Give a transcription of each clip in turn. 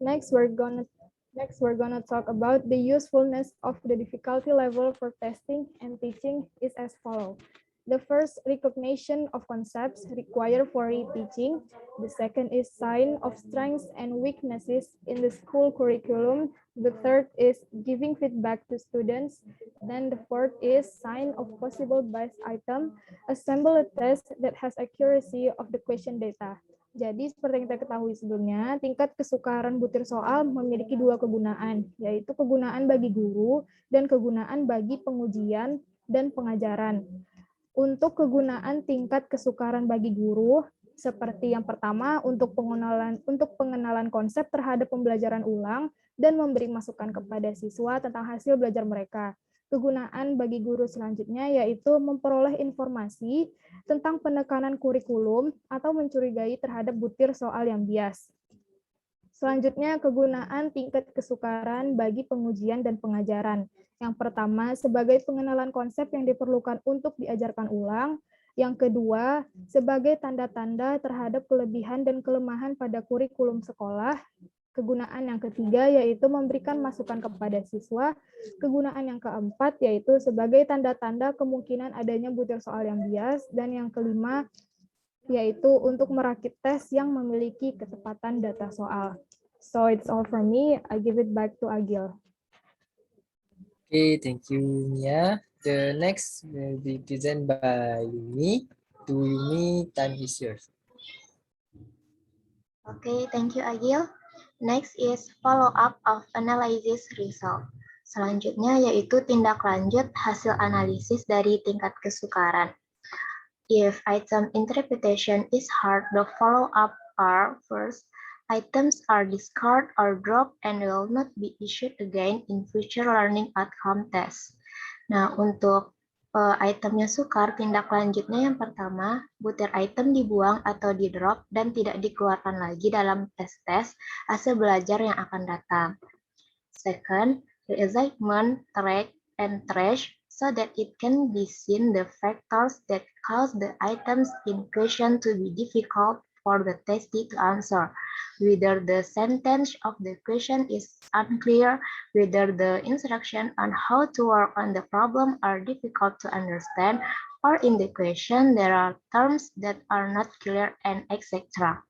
Next, we're gonna talk about the usefulness of the difficulty level for testing and teaching is as follows. The first, recognition of concepts required for teaching. The second is sign of strengths and weaknesses in the school curriculum. The third is giving feedback to students. Then the fourth is sign of possible bias item. Assemble a test that has accuracy of the question data. Jadi seperti yang kita ketahui sebelumnya, tingkat kesukaran butir soal memiliki dua kegunaan, yaitu kegunaan bagi guru dan kegunaan bagi pengujian dan pengajaran. Untuk kegunaan tingkat kesukaran bagi guru, seperti yang pertama untuk pengenalan konsep terhadap pembelajaran ulang dan memberi masukan kepada siswa tentang hasil belajar mereka. Kegunaan bagi guru selanjutnya yaitu memperoleh informasi tentang penekanan kurikulum atau mencurigai terhadap butir soal yang bias. Selanjutnya, kegunaan tingkat kesukaran bagi pengujian dan pengajaran. Yang pertama, sebagai pengenalan konsep yang diperlukan untuk diajarkan ulang. Yang kedua, sebagai tanda-tanda terhadap kelebihan dan kelemahan pada kurikulum sekolah. Kegunaan yang ketiga yaitu memberikan masukan kepada siswa. Kegunaan yang keempat yaitu sebagai tanda-tanda kemungkinan adanya butir soal yang bias. Dan yang kelima yaitu untuk merakit tes yang memiliki ketepatan data soal. So it's all from me. I give it back to Agil. Okay, thank you, Mia. The next will be presented by Yumi. To Yumi, time is yours. Okay, thank you, Agil. Next is follow-up of analysis result. Selanjutnya yaitu tindak lanjut hasil analisis dari tingkat kesukaran. If item interpretation is hard, the follow-up are first, items are discarded or dropped and will not be issued again in future learning outcome test. Nah, untuk itemnya sukar, tindak lanjutnya yang pertama, butir item dibuang atau di-drop dan tidak dikeluarkan lagi dalam tes-tes hasil belajar yang akan datang. Second, reassignment, track, and trash so that it can be seen the factors that cause the items in question to be difficult for the testee to answer, whether the sentence of the question is unclear, whether the instruction on how to work on the problem are difficult to understand, or in the question there are terms that are not clear, and etc.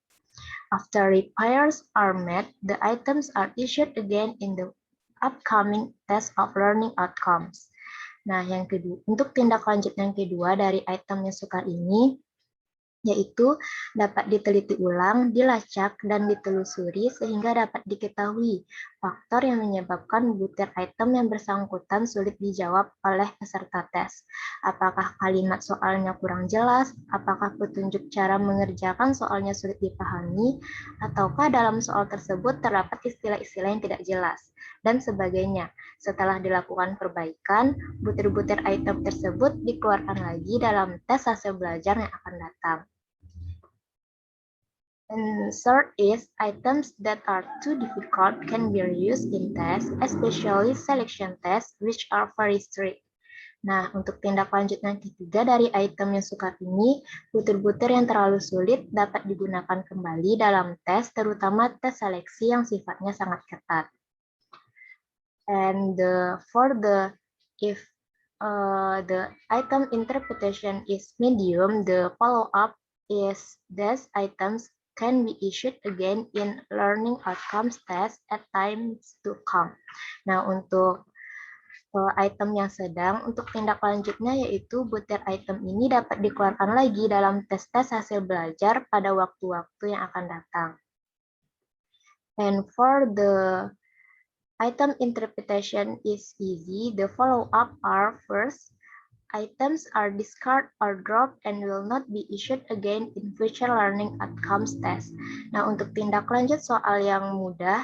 After repairs are made, the items are issued again in the upcoming test of learning outcomes. Nah, yang kedua, untuk tindak lanjut yang kedua dari item yang sukar ini, yaitu dapat diteliti ulang, dilacak, dan ditelusuri sehingga dapat diketahui faktor yang menyebabkan butir item yang bersangkutan sulit dijawab oleh peserta tes. Apakah kalimat soalnya kurang jelas, apakah petunjuk cara mengerjakan soalnya sulit dipahami, ataukah dalam soal tersebut terdapat istilah-istilah yang tidak jelas, dan sebagainya. Setelah dilakukan perbaikan, butir-butir item tersebut dikeluarkan lagi dalam tes hasil belajar yang akan datang. And third is items that are too difficult can be reused in tests, especially selection tests, which are very strict. Nah, untuk tindak lanjut yang ketiga dari item yang sukar ini, butir-butir yang terlalu sulit dapat digunakan kembali dalam tes, terutama tes seleksi yang sifatnya sangat ketat. And if the item interpretation is medium, the follow-up is these items can be issued again in learning outcomes test at times to come. Nah, untuk item yang sedang, untuk tindak lanjutnya yaitu butir item ini dapat dikeluarkan lagi dalam tes-tes hasil belajar pada waktu-waktu yang akan datang. And for the item interpretation is easy, the follow-up are first, items are discarded or dropped and will not be issued again in future learning outcomes test. Nah, untuk tindak lanjut soal yang mudah,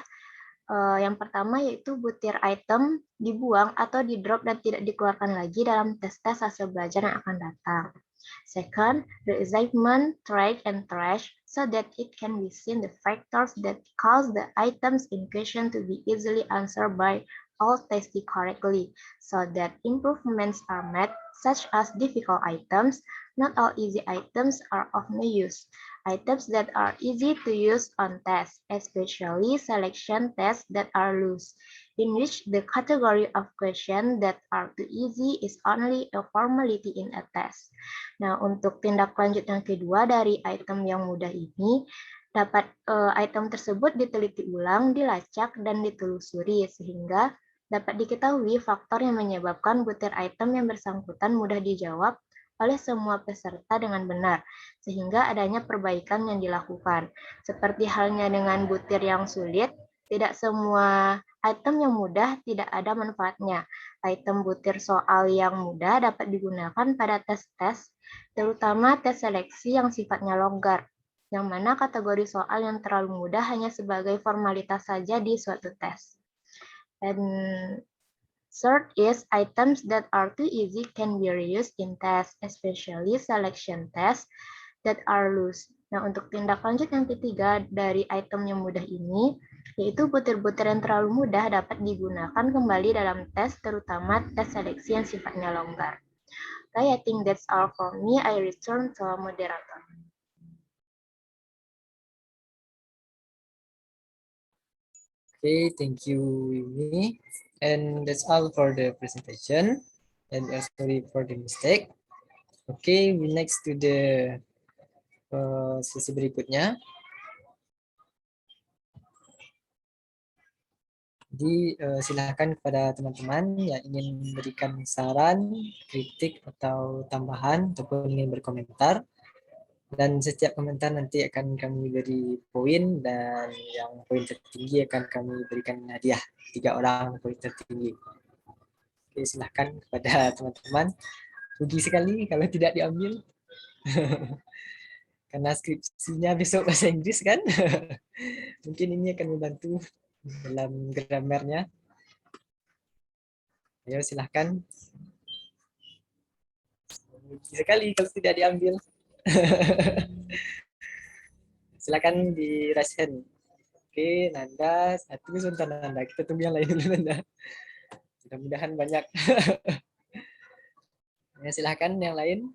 yang pertama yaitu butir item dibuang atau di-drop dan tidak dikeluarkan lagi dalam tes-tes hasil belajar yang akan datang. Second, reassignment, track, and trash so that it can be seen the factors that cause the items in question to be easily answered by all testee correctly, so that improvements are made, such as difficult items. Not all easy items are of no use. items that are easy to use on tests, especially selection tests that are loose, in which the category of questions that are too easy is only a formality in a test. Nah, untuk tindak lanjut yang kedua dari item yang mudah ini, item tersebut diteliti ulang, dilacak, dan ditelusuri sehingga dapat diketahui faktor yang menyebabkan butir item yang bersangkutan mudah dijawab oleh semua peserta dengan benar, sehingga adanya perbaikan yang dilakukan. Seperti halnya dengan butir yang sulit, tidak semua item yang mudah tidak ada manfaatnya. Item butir soal yang mudah dapat digunakan pada tes-tes, terutama tes seleksi yang sifatnya longgar, yang mana kategori soal yang terlalu mudah hanya sebagai formalitas saja di suatu tes. And third is items that are too easy can be reused in tests, especially selection tests that are loose. Nah, untuk tindak lanjut yang ketiga dari item yang mudah ini, yaitu butir-butir yang terlalu mudah dapat digunakan kembali dalam tes, terutama tes seleksi yang sifatnya longgar. Okay, I think that's all for me. I return to moderator. Okay, thank you, Yumi. And that's all for the presentation. And sorry for the mistake. Okay, we next to the sesi berikutnya. Jadi silakan kepada teman-teman yang ingin memberikan saran, kritik atau tambahan ataupun ingin berkomentar. Dan setiap komentar nanti akan kami beri poin, dan yang poin tertinggi akan kami berikan hadiah 3 orang poin tertinggi. Oke, silahkan kepada teman-teman. Rugi sekali kalau tidak diambil. Karena skripsinya besok bahasa Inggris kan. Mungkin ini akan membantu dalam gramernya. Ayo silahkan. Rugi sekali kalau tidak diambil. Silakan di raise hand. Oke, Nanda, satu sebentar Nanda. Kita tunggu yang lain dulu Nanda. Mudah-mudahan banyak. Ya, silakan yang lain.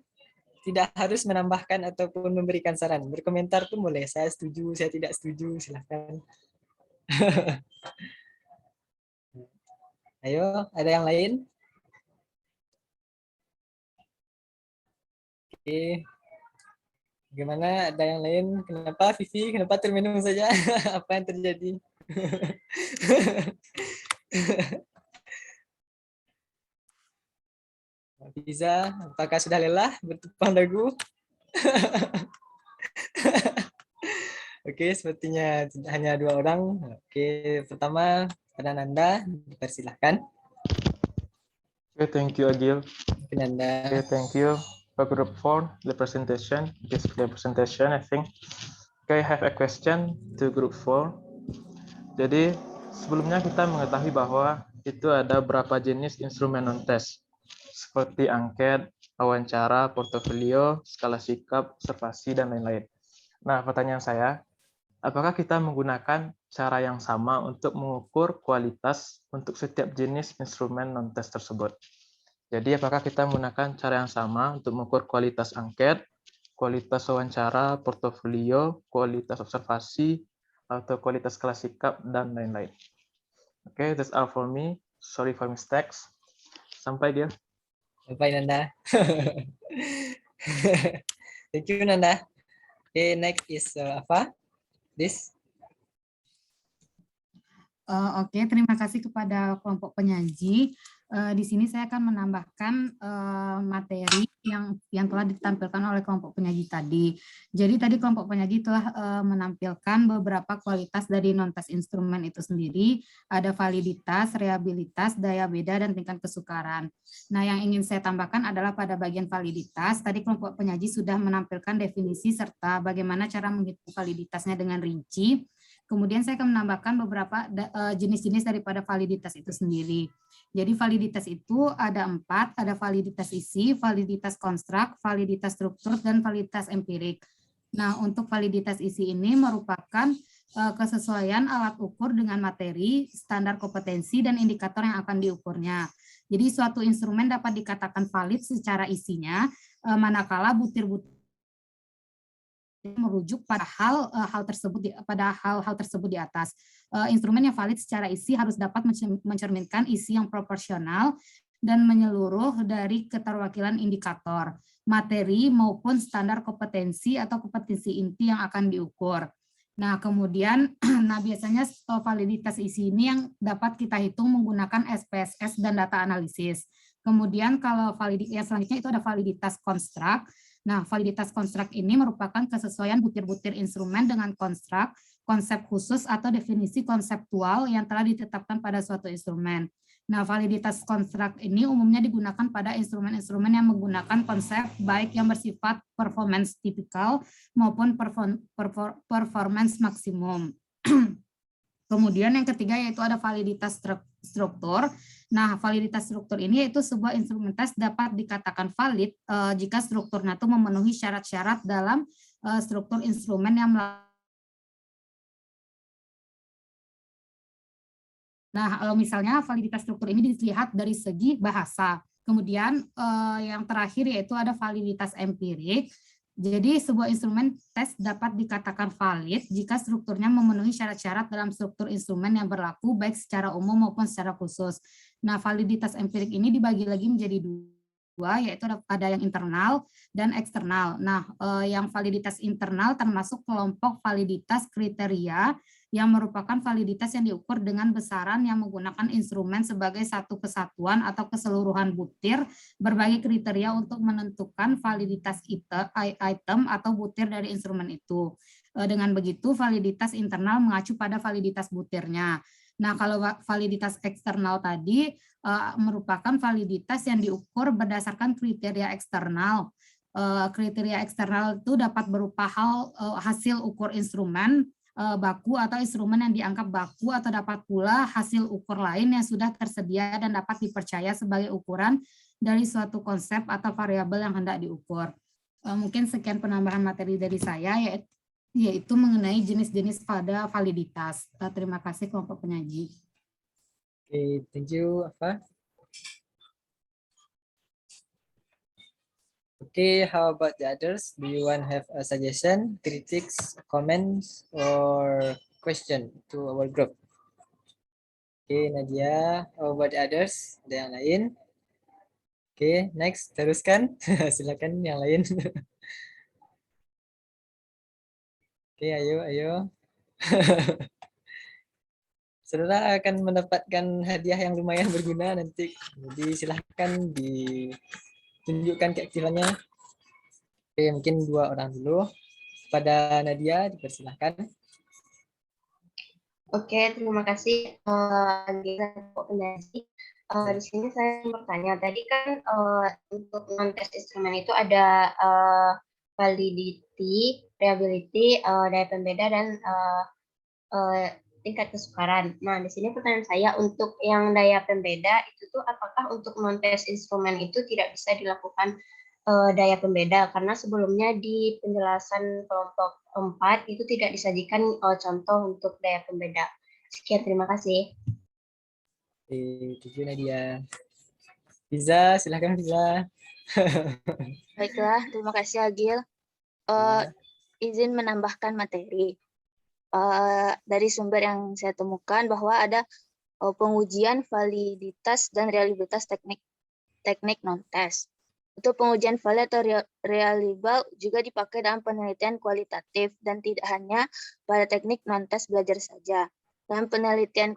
Tidak harus menambahkan ataupun memberikan saran. Berkomentar pun boleh. Saya setuju, saya tidak setuju. Silakan. Ayo, ada yang lain? Oke. Gimana? Ada yang lain? Kenapa Vivi? Kenapa termenung saja? Apa yang terjadi? Bisa, apakah sudah lelah bertepang dagu? Oke, sepertinya hanya 2 orang. Oke, pertama Nanda, dipersilahkan. Okay, thank you, Agil. Nanda. Okay, thank you for group 4, the presentation. This is the presentation, I think. Okay, I have a question to group 4. Jadi, sebelumnya kita mengetahui bahwa itu ada berapa jenis instrumen non-test, seperti angket, wawancara, portofolio, skala sikap, observasi, dan lain-lain. Nah, pertanyaan saya, apakah kita menggunakan cara yang sama untuk mengukur kualitas untuk setiap jenis instrumen non-test tersebut? Jadi, apakah kita menggunakan cara yang sama untuk mengukur kualitas angket, kualitas wawancara, portofolio, kualitas observasi, atau kualitas skala sikap, dan lain-lain? Okay, that's all for me. Sorry for mistakes. Sampai dia. Sampai Nanda. Thank you Nanda. Okay, next is apa? This. Oke, terima kasih kepada kelompok penyaji. Di sini saya akan menambahkan materi yang telah ditampilkan oleh kelompok penyaji tadi. Jadi tadi kelompok penyaji telah menampilkan beberapa kualitas dari non-test instrumen itu sendiri. Ada validitas, reliabilitas, daya beda, dan tingkat kesukaran. Nah, yang ingin saya tambahkan adalah pada bagian validitas. Tadi kelompok penyaji sudah menampilkan definisi serta bagaimana cara menghitung validitasnya dengan rinci. Kemudian saya akan menambahkan beberapa jenis-jenis daripada validitas itu sendiri. Jadi validitas itu ada 4, ada validitas isi, validitas konstruk, validitas struktur, dan validitas empirik. Nah, untuk validitas isi ini merupakan kesesuaian alat ukur dengan materi, standar kompetensi, dan indikator yang akan diukurnya. Jadi suatu instrumen dapat dikatakan valid secara isinya, manakala butir-butir merujuk pada hal-hal tersebut di atas. Instrumen yang valid secara isi harus dapat mencerminkan isi yang proporsional dan menyeluruh dari keterwakilan indikator, materi maupun standar kompetensi atau kompetensi inti yang akan diukur. Nah, kemudian biasanya validitas isi ini yang dapat kita hitung menggunakan SPSS dan data analisis. Kemudian kalau validitas selanjutnya itu ada validitas konstruk. Nah, validitas konstruk ini merupakan kesesuaian butir-butir instrumen dengan konstruk, konsep khusus atau definisi konseptual yang telah ditetapkan pada suatu instrumen. Nah, validitas konstruk ini umumnya digunakan pada instrumen-instrumen yang menggunakan konsep baik yang bersifat performance tipikal maupun performance maksimum. Kemudian yang ketiga yaitu ada validitas struktur. Nah, validitas struktur ini yaitu sebuah instrumen tes dapat dikatakan valid jika strukturnya itu memenuhi syarat-syarat dalam struktur instrumen yang Nah, misalnya validitas struktur ini dilihat dari segi bahasa. Kemudian yang terakhir yaitu ada validitas empirik. Jadi sebuah instrumen tes dapat dikatakan valid jika strukturnya memenuhi syarat-syarat dalam struktur instrumen yang berlaku baik secara umum maupun secara khusus. Nah, validitas empirik ini dibagi lagi menjadi dua, yaitu ada yang internal dan eksternal. Nah, yang validitas internal termasuk kelompok validitas kriteria yang merupakan validitas yang diukur dengan besaran yang menggunakan instrumen sebagai satu kesatuan atau keseluruhan butir berbagai kriteria untuk menentukan validitas item atau butir dari instrumen itu. Dengan begitu, validitas internal mengacu pada validitas butirnya. Nah, kalau validitas eksternal tadi merupakan validitas yang diukur berdasarkan kriteria eksternal. Kriteria eksternal itu dapat berupa hasil ukur instrumen baku atau instrumen yang dianggap baku, atau dapat pula hasil ukur lain yang sudah tersedia dan dapat dipercaya sebagai ukuran dari suatu konsep atau variabel yang hendak diukur. Mungkin sekian penambahan materi dari saya, yaitu mengenai jenis-jenis pada validitas. Terima kasih kelompok penyaji. Okay, thank you, Afa. Okay, how about the others? Do you want to have a suggestion, critics, comments, or question to our group? Okay, Nadia, how about the others? Ada yang lain? Okay, next, teruskan. Silakan yang lain. Okay, ayo. Saudara akan mendapatkan hadiah yang lumayan berguna nanti. Jadi silahkan ditunjukkan keaktifannya. Oke, mungkin 2 orang dulu. Pada Nadia, dipersilahkan. Oke, terima kasih penyaji. Di sini saya bertanya, tadi kan untuk non-test instrumen itu ada validity, reliability, daya pembeda, dan tingkat kesukaran. Nah, di sini pertanyaan saya, untuk yang daya pembeda itu tuh apakah untuk non-test instrumen itu tidak bisa dilakukan daya pembeda? Karena sebelumnya di penjelasan kelompok 4 itu tidak disajikan contoh untuk daya pembeda. Sekian, terima kasih. Tujuh Nadia. Fiza, silahkan Fiza. Baiklah, terima kasih Agil. Izin menambahkan materi. Dari sumber yang saya temukan bahwa ada pengujian validitas dan reliabilitas teknik non-test. Untuk pengujian valid atau reliable juga dipakai dalam penelitian kualitatif dan tidak hanya pada teknik non-test belajar saja. Dalam penelitian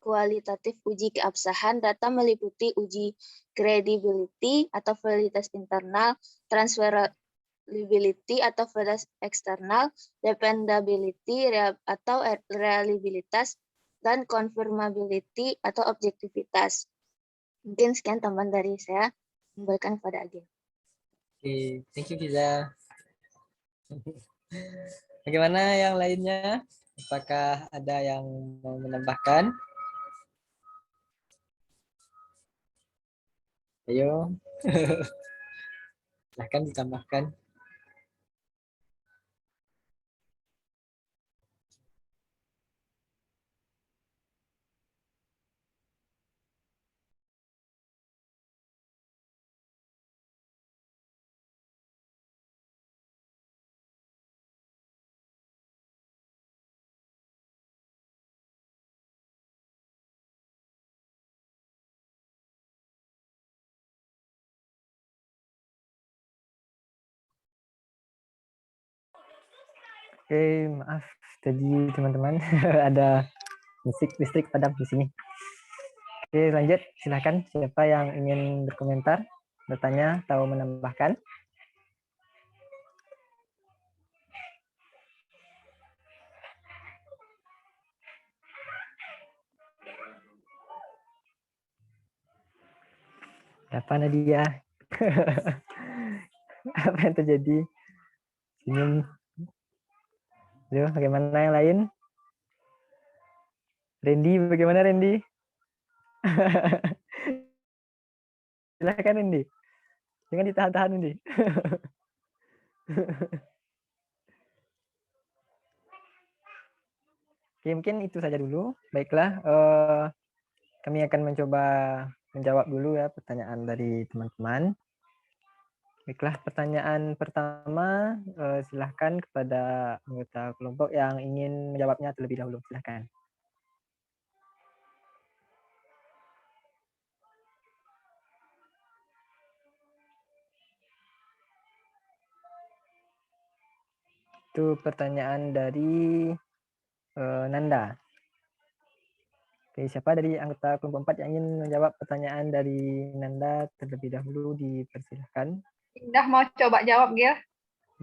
kualitatif uji keabsahan, data meliputi uji credibility atau validitas internal, transferability atau validitas eksternal, dependability atau reliabilitas, dan confirmability atau objektivitas. Mungkin sekian tambahan dari saya. Kembalikan kepada Agil. Oke, thank you Fiza. Bagaimana yang lainnya? Apakah ada yang mau menambahkan? Ayo. Silahkan ditambahkan. Oke, maaf tadi teman-teman ada musik listrik padam di sini. Oke, lanjut. Silakan siapa yang ingin berkomentar, bertanya atau menambahkan. Apa Nadia? Apa yang terjadi? Senyum. Aduh, bagaimana yang lain? Randy, bagaimana Randy? Silakan Randy. Jangan ditahan-tahan Randy. Oke, mungkin itu saja dulu. Baiklah, kami akan mencoba menjawab dulu ya pertanyaan dari teman-teman. Baiklah, pertanyaan pertama silahkan kepada anggota kelompok yang ingin menjawabnya terlebih dahulu. Silahkan. Itu pertanyaan dari Nanda. Oke, siapa dari anggota kelompok 4 yang ingin menjawab pertanyaan dari Nanda terlebih dahulu, dipersilahkan. Indah mau coba jawab, Gil.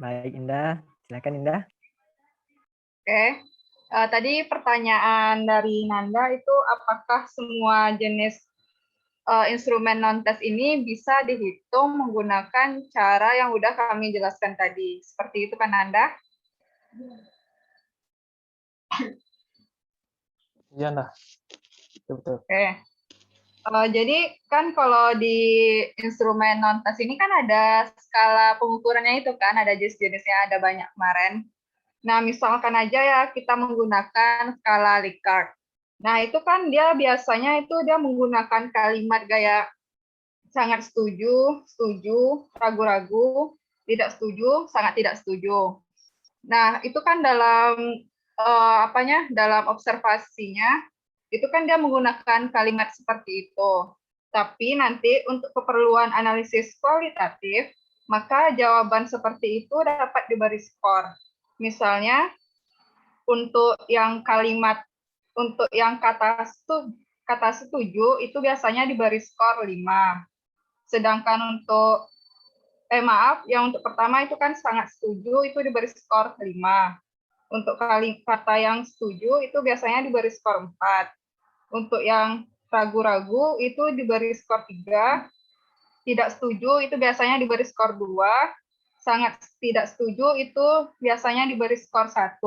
Baik, Indah. Silakan, Indah. Oke. Tadi pertanyaan dari Nanda itu apakah semua jenis instrumen non-tes ini bisa dihitung menggunakan cara yang udah kami jelaskan tadi. Seperti itu kan, Nanda? Iya, nah. Betul. Oke. Jadi kan kalau di instrumen non-tes ini kan ada skala pengukurannya itu kan, ada jenis-jenisnya, ada banyak kemarin. Nah, misalkan aja ya kita menggunakan skala Likert. Nah, itu kan dia biasanya itu dia menggunakan kalimat gaya sangat setuju, setuju, ragu-ragu, tidak setuju, sangat tidak setuju. Nah, itu kan dalam dalam observasinya itu kan dia menggunakan kalimat seperti itu. Tapi nanti untuk keperluan analisis kualitatif, maka jawaban seperti itu dapat diberi skor. Misalnya untuk yang kalimat, untuk yang kata setuju itu biasanya diberi skor 5. Sedangkan untuk yang untuk pertama itu kan sangat setuju itu diberi skor 5. Untuk kata yang setuju itu biasanya diberi skor 4. Untuk yang ragu-ragu itu diberi skor 3. Tidak setuju itu biasanya diberi skor 2. Sangat tidak setuju itu biasanya diberi skor 1.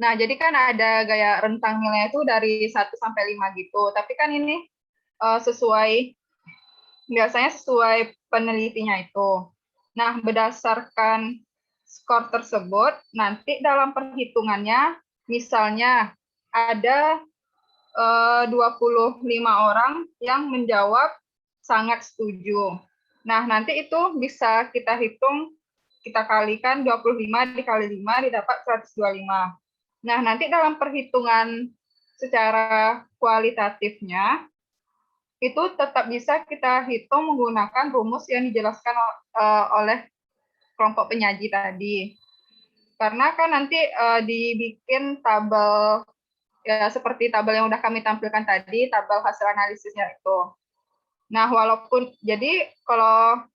Nah, jadi kan ada gaya rentang nilai itu dari 1 sampai 5 gitu. Tapi kan ini biasanya sesuai penelitinya itu. Nah, berdasarkan skor tersebut, nanti dalam perhitungannya, misalnya ada 25 orang yang menjawab sangat setuju. Nah, nanti itu bisa kita hitung, kita kalikan 25 dikali 5 didapat 125. Nah, nanti dalam perhitungan secara kualitatifnya, itu tetap bisa kita hitung menggunakan rumus yang dijelaskan oleh kelompok penyaji tadi. Karena kan nanti dibikin tabel, ya seperti tabel yang udah kami tampilkan tadi, tabel hasil analisisnya itu. Nah, walaupun, jadi kalau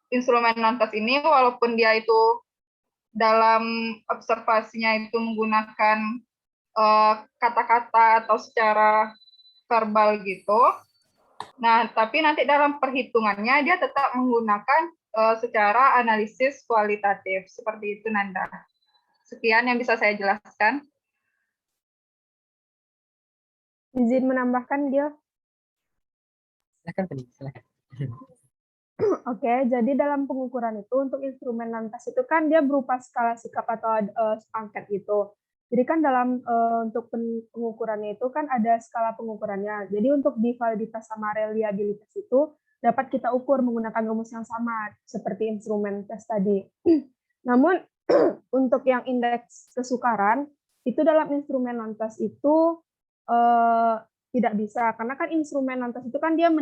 instrumen non-tes ini, walaupun dia itu dalam observasinya itu menggunakan kata-kata atau secara verbal gitu, nah tapi nanti dalam perhitungannya dia tetap menggunakan secara analisis kualitatif. Seperti itu, Nanda. Sekian yang bisa saya jelaskan. Izin menambahkan, Gil. Silakan, Penny. Silakan. Oke, jadi dalam pengukuran itu untuk instrumen non-tes itu kan dia berupa skala sikap atau angket gitu. Jadi kan dalam untuk pengukurannya itu kan ada skala pengukurannya. Jadi untuk di validitas sama reliabilitas itu dapat kita ukur menggunakan rumus yang sama seperti instrumen tes tadi. Namun untuk yang indeks kesukaran itu dalam instrumen non-tes itu tidak bisa, karena kan instrumen non-tes itu kan dia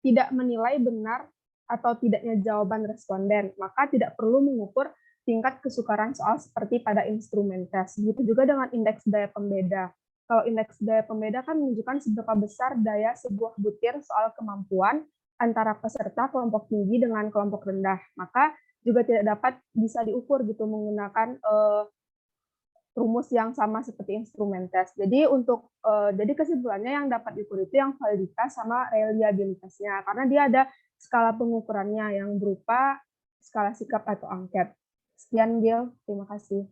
tidak menilai benar atau tidaknya jawaban responden, maka tidak perlu mengukur tingkat kesukaran soal seperti pada instrumen tes. Begitu juga dengan indeks daya pembeda. Kalau indeks daya pembeda kan menunjukkan seberapa besar daya sebuah butir soal kemampuan antara peserta kelompok tinggi dengan kelompok rendah. Maka juga tidak dapat bisa diukur gitu menggunakan rumus yang sama seperti instrumen tes. Jadi jadi kesimpulannya yang dapat diukur itu yang validitas sama reliabilitasnya, karena dia ada skala pengukurannya yang berupa skala sikap atau angket. Sekian, Gil. Terima kasih.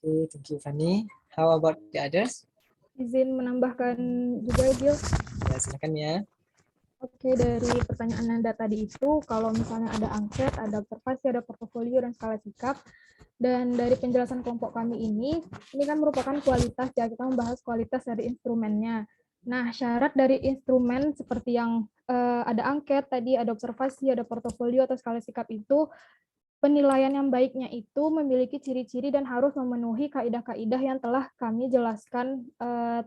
Okay, thank you, Fanny. How about the others? Izin menambahkan juga, Gil. Ya, silakan ya. Oke, dari pertanyaan Nanda tadi itu, kalau misalnya ada angket, ada observasi, ada portofolio, dan skala sikap, dan dari penjelasan kelompok kami ini kan merupakan kualitas, ya, kita membahas kualitas dari instrumennya. Nah, syarat dari instrumen seperti yang ada angket tadi, ada observasi, ada portofolio, atau skala sikap itu, penilaian yang baiknya itu memiliki ciri-ciri dan harus memenuhi kaidah-kaidah yang telah kami jelaskan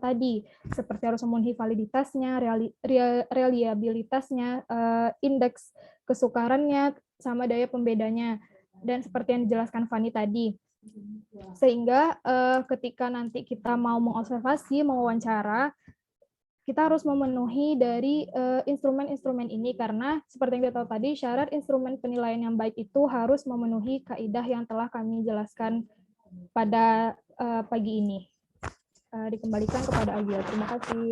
tadi, seperti harus memenuhi validitasnya, reliabilitasnya, indeks kesukarannya, sama daya pembedanya, dan seperti yang dijelaskan Fanny tadi. Sehingga ketika nanti kita mau mengobservasi, mewawancara, kita harus memenuhi dari instrumen-instrumen ini, karena seperti yang kita tahu tadi, syarat instrumen penilaian yang baik itu harus memenuhi kaidah yang telah kami jelaskan pada pagi ini. Dikembalikan kepada Agil. Terima kasih.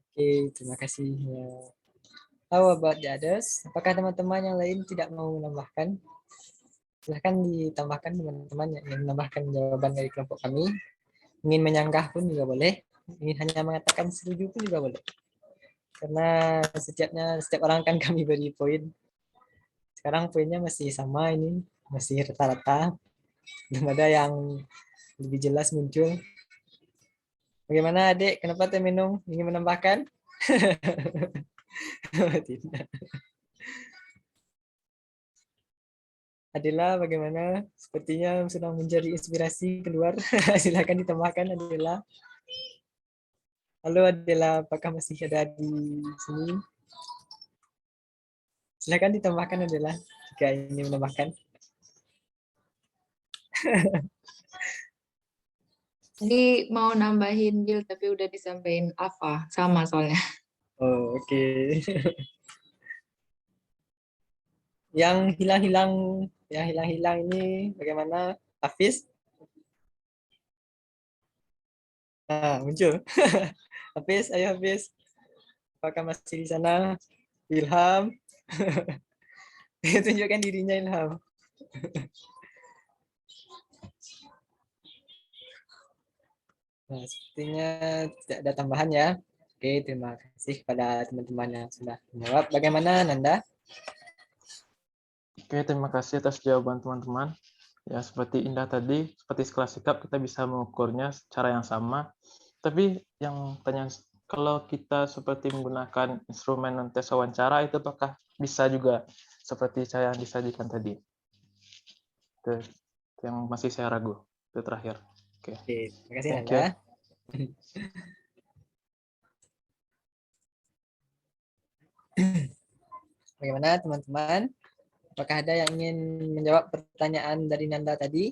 Oke, terima kasih. How about the others? Apakah teman-teman yang lain tidak mau menambahkan? Silahkan ditambahkan teman-teman yang ingin menambahkan jawaban dari kelompok kami. Ingin menyanggah pun juga boleh. Ingin hanya mengatakan setuju pun juga boleh. Karena setiap orang kan kami beri poin. Sekarang poinnya masih sama ini, masih rata-rata. Belum ada yang lebih jelas muncul. Bagaimana adik? Kenapa teh minum? Ingin menambahkan? Tidak. Adela, bagaimana? Sepertinya sedang mencari inspirasi keluar. Silakan ditambahkan, Adela. Halo Adela, apakah masih ada di sini? Silakan ditambahkan Adela, jika ingin menambahkan. Jadi mau nambahin Gil, tapi udah disampaikan apa? Sama soalnya. Oh, oke. Yang hilang-hilang ini bagaimana? Hafiz? Nah, muncul. Hafiz, ayo Hafiz. Apakah masih di sana? Ilham. Tunjukkan dirinya Ilham. Nah, sepertinya tidak ada tambahan ya. Oke, terima kasih kepada teman-teman yang sudah menjawab. Bagaimana Nanda? Oke, terima kasih atas jawaban teman-teman. Ya, seperti Indah tadi, seperti skala sikap kita bisa mengukurnya secara yang sama. Tapi yang tanya, kalau kita seperti menggunakan instrumen non-tes wawancara, itu apakah bisa juga seperti saya yang disajikan tadi? Itu yang masih saya ragu. Itu terakhir. Oke, terima kasih thank Nanda. Bagaimana teman-teman? Apakah ada yang ingin menjawab pertanyaan dari Nanda tadi?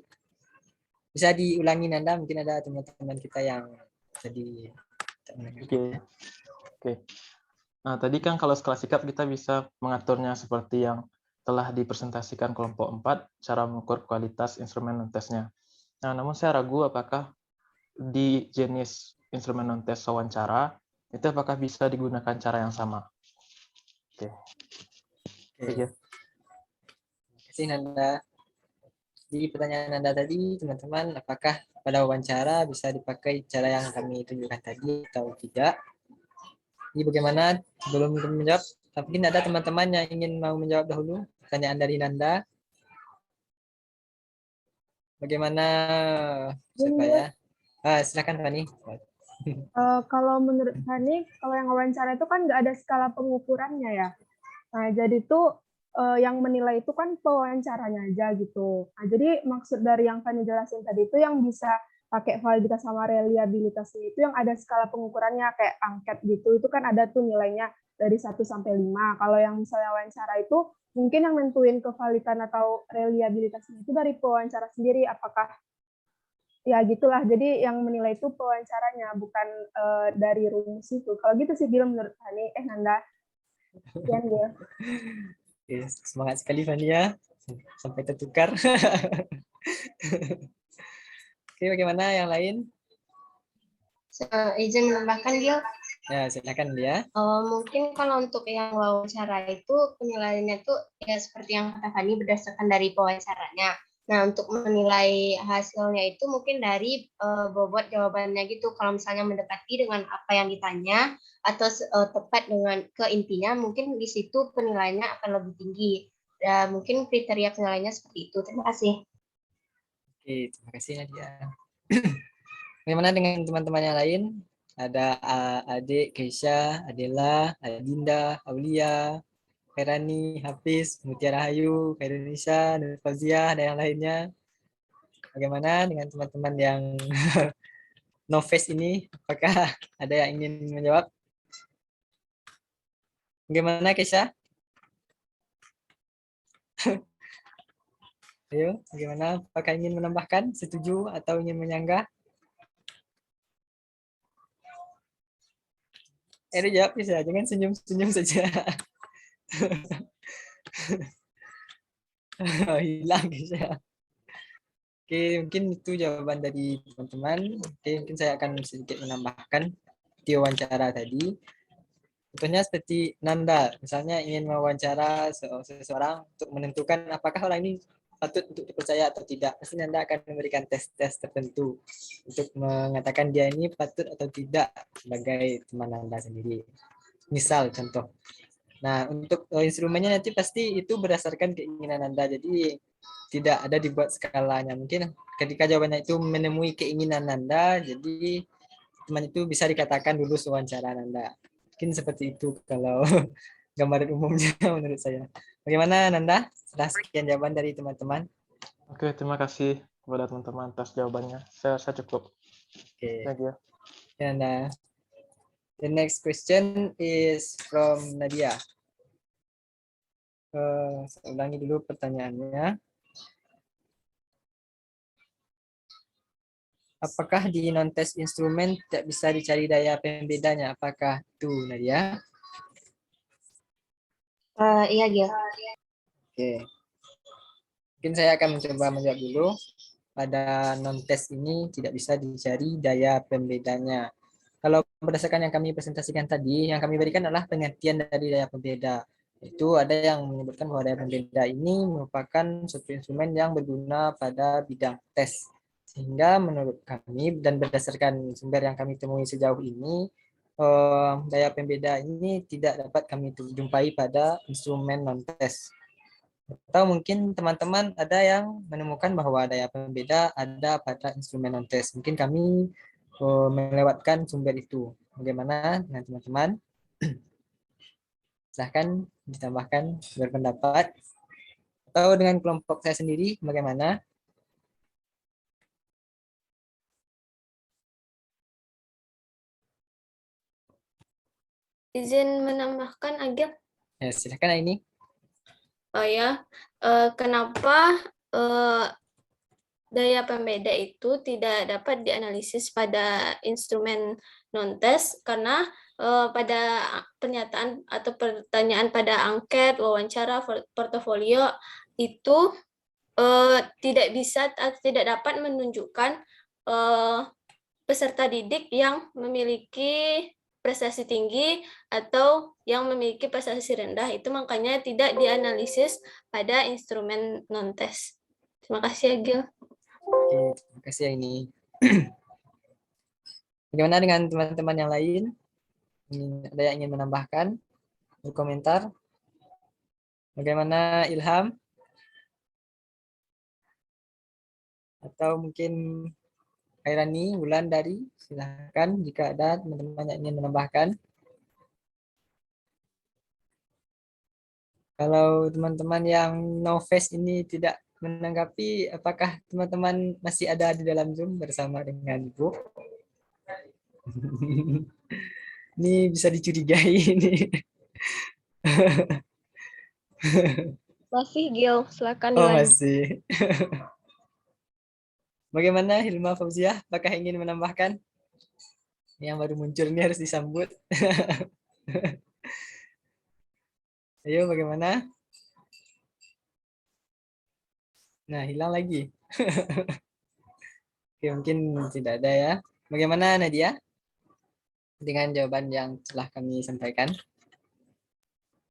Bisa diulangi Nanda, mungkin ada teman-teman kita yang tadi. Oke. Nah, tadi kan kalau skala sikap kita bisa mengaturnya seperti yang telah dipresentasikan kelompok 4, cara mengukur kualitas instrumen non-tesnya. Nah, namun saya ragu apakah di jenis instrumen non-tes wawancara, itu apakah bisa digunakan cara yang sama. Oke. Terima kasih Nanda. Di pertanyaan Anda tadi, teman-teman, apakah pada wawancara bisa dipakai cara yang kami tunjukkan tadi atau tidak? Ini bagaimana? Sebelum kami menjawab, mungkin ada teman-teman yang ingin mau menjawab dahulu pertanyaan dari Nanda. Bagaimana supaya? Silakan Fani. Kalau menurut Fanny, kalau yang wawancara itu kan nggak ada skala pengukurannya ya. Nah, jadi tuh yang menilai itu kan pewawancaranya aja gitu. Nah, jadi maksud dari yang Fanny jelasin tadi itu yang bisa pakai validitas sama reliabilitasnya itu yang ada skala pengukurannya kayak angket gitu. Itu kan ada tuh nilainya dari 1 sampai 5. Kalau yang misalnya wawancara itu mungkin yang nentuin kevalidan atau reliabilitasnya itu dari pewawancara sendiri, apakah ya gitulah. Jadi yang menilai itu pewawancaranya, bukan dari rumus itu. Kalau gitu sih Gil menurut Hani. Nanda. Sekian Gil. Oke, semangat sekali Fania. Sampai tertukar. Oke, bagaimana yang lain? Izin menambahkan Gil. Ya, silakan dia. Mungkin kalau untuk yang wawancara itu penilaiannya tuh ya seperti yang kata Fani berdasarkan dari pewawancaranya. Nah, untuk menilai hasilnya itu mungkin dari bobot jawabannya gitu. Kalau misalnya mendekati dengan apa yang ditanya atau tepat dengan ke intinya, mungkin di situ penilaiannya akan lebih tinggi. Dan mungkin kriteria penilaiannya seperti itu. Terima kasih. Oke, terima kasih Nadia. Bagaimana dengan teman-teman yang lain? Ada Adik, Keisha, Adela, Adinda, Aulia, Ferani, Hafiz, Mutiara Hayu, Indonesia, dan Fauzia, dan yang lainnya. Bagaimana dengan teman-teman yang no face ini? Apakah ada yang ingin menjawab? Bagaimana Keisha? Ayo, bagaimana? Apakah ingin menambahkan? Setuju atau ingin menyanggah? Jawab bisa, jangan senyum-senyum saja. Hilang Keisha. Oke, mungkin itu jawaban dari teman-teman. Oke, mungkin saya akan sedikit menambahkan di wawancara tadi. Contohnya seperti Nanda, misalnya ingin mewawancara seseorang untuk menentukan apakah orang ini patut untuk dipercaya atau tidak. Pasti Nanda akan memberikan tes-tes tertentu untuk mengatakan dia ini patut atau tidak sebagai teman Nanda sendiri. Misal contoh. Nah, untuk instrumennya nanti pasti itu berdasarkan keinginan Anda. Jadi tidak ada dibuat skalanya. Mungkin ketika jawabannya itu menemui keinginan Anda, jadi teman itu bisa dikatakan lulus wawancara Anda. Mungkin seperti itu kalau gambaran umumnya menurut saya. Bagaimana Nanda? Setelah sekian jawaban dari teman-teman. Oke, terima kasih kepada teman-teman atas jawabannya. Saya rasa cukup. Oke. Nadia. And the next question is from Nadia. Saya ulangi dulu pertanyaannya. Apakah di non-test instrumen tidak bisa dicari daya pembedanya? Apakah itu, Nadia? Iya, Gil. Oke. Mungkin saya akan mencoba menjawab dulu. Pada non-test ini tidak bisa dicari daya pembedanya. Kalau berdasarkan yang kami presentasikan tadi, yang kami berikan adalah pengertian dari daya pembeda. Itu ada yang menyebutkan bahwa daya pembeda ini merupakan suatu instrumen yang berguna pada bidang tes. Sehingga menurut kami dan berdasarkan sumber yang kami temui sejauh ini, daya pembeda ini tidak dapat kami jumpai pada instrumen non-tes. Atau mungkin teman-teman ada yang menemukan bahwa daya pembeda ada pada instrumen non-tes. Mungkin kami melewatkan sumber itu. Bagaimana dengan teman-teman? Silahkan ditambahkan berpendapat. Atau dengan kelompok saya sendiri, bagaimana? Izin menambahkan Agil. Ya, silahkan ini. Oh ya, kenapa daya pembeda itu tidak dapat dianalisis pada instrumen non-test? Karena pada pernyataan atau pertanyaan pada angket, wawancara, portofolio itu tidak bisa atau tidak dapat menunjukkan peserta didik yang memiliki prestasi tinggi atau yang memiliki prestasi rendah, itu makanya tidak dianalisis pada instrumen non-tes. Terima kasih, Agil. Oke, terima kasih ya ini. Bagaimana dengan teman-teman yang lain? Ada yang ingin menambahkan? Berkomentar? Bagaimana Ilham? Atau mungkin Airani, Wulan dari, silahkan jika ada teman-teman yang ingin menambahkan. Kalau teman-teman yang no face ini tidak menanggapi apakah teman-teman masih ada di dalam Zoom bersama dengan Ibu? Ini bisa dicurigai ini. Masih Gil, silakan Oh, dilanjut. masih. Bagaimana Hilma Fauziah? Apakah ingin menambahkan? Yang baru muncul ini harus disambut. Ayo, bagaimana? Nah, hilang lagi. Oke, mungkin tidak ada ya. Bagaimana Nadia? Dengan jawaban yang telah kami sampaikan.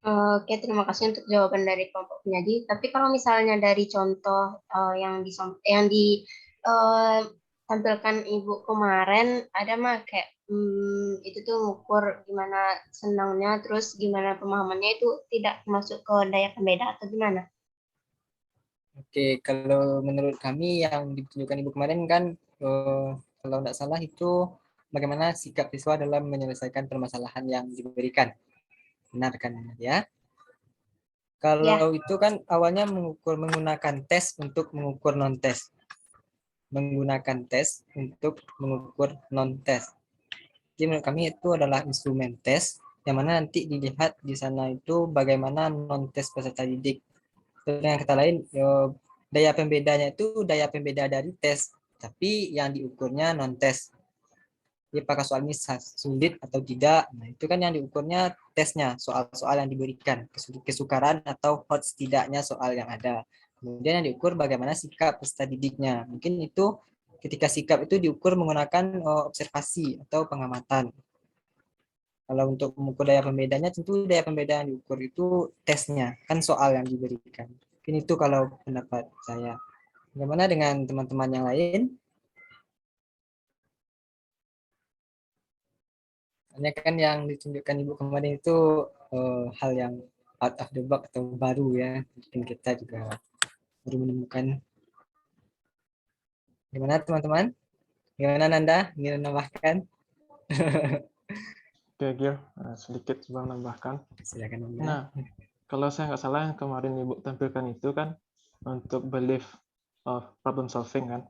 Oke, terima kasih untuk jawaban dari kelompok penyaji. Tapi kalau misalnya dari contoh yang ditampilkan Ibu kemarin, ada mah kayak itu tuh ngukur gimana senangnya, terus gimana pemahamannya itu tidak masuk ke daya pembeda atau gimana? Oke, kalau menurut kami yang ditunjukkan Ibu kemarin kan, kalau tidak salah itu bagaimana sikap siswa dalam menyelesaikan permasalahan yang diberikan. Benar kan ya? Kalau itu kan awalnya menggunakan tes untuk mengukur non-tes. Menggunakan tes untuk mengukur non-tes. Jadi menurut kami itu adalah instrumen tes, yang mana nanti dilihat di sana itu bagaimana non-tes peserta didik. Dengan kata lain, daya pembedanya itu daya pembeda dari tes, tapi yang diukurnya non-tes. Jadi apakah soal ini sulit atau tidak, nah itu kan yang diukurnya tesnya, soal-soal yang diberikan, kesukaran atau hot setidaknya soal yang ada. Kemudian yang diukur bagaimana sikap peserta didiknya. Mungkin itu ketika sikap itu diukur menggunakan observasi atau pengamatan. Kalau untuk mengukur daya pembedanya, tentu daya pembeda yang diukur itu tesnya, kan soal yang diberikan. Mungkin itu kalau pendapat saya. Bagaimana dengan teman-teman yang lain? Hanya kan yang ditunjukkan Ibu kemarin itu hal yang out of the box atau baru ya. Mungkin kita juga baru menemukan. Gimana teman-teman? Gimana Nanda? Ingin menambahkan? Oke, Gil, sedikit coba menambahkan. Silakan Nanda. Nah, kalau saya nggak salah yang kemarin Ibu tampilkan itu kan untuk belief of problem solving kan.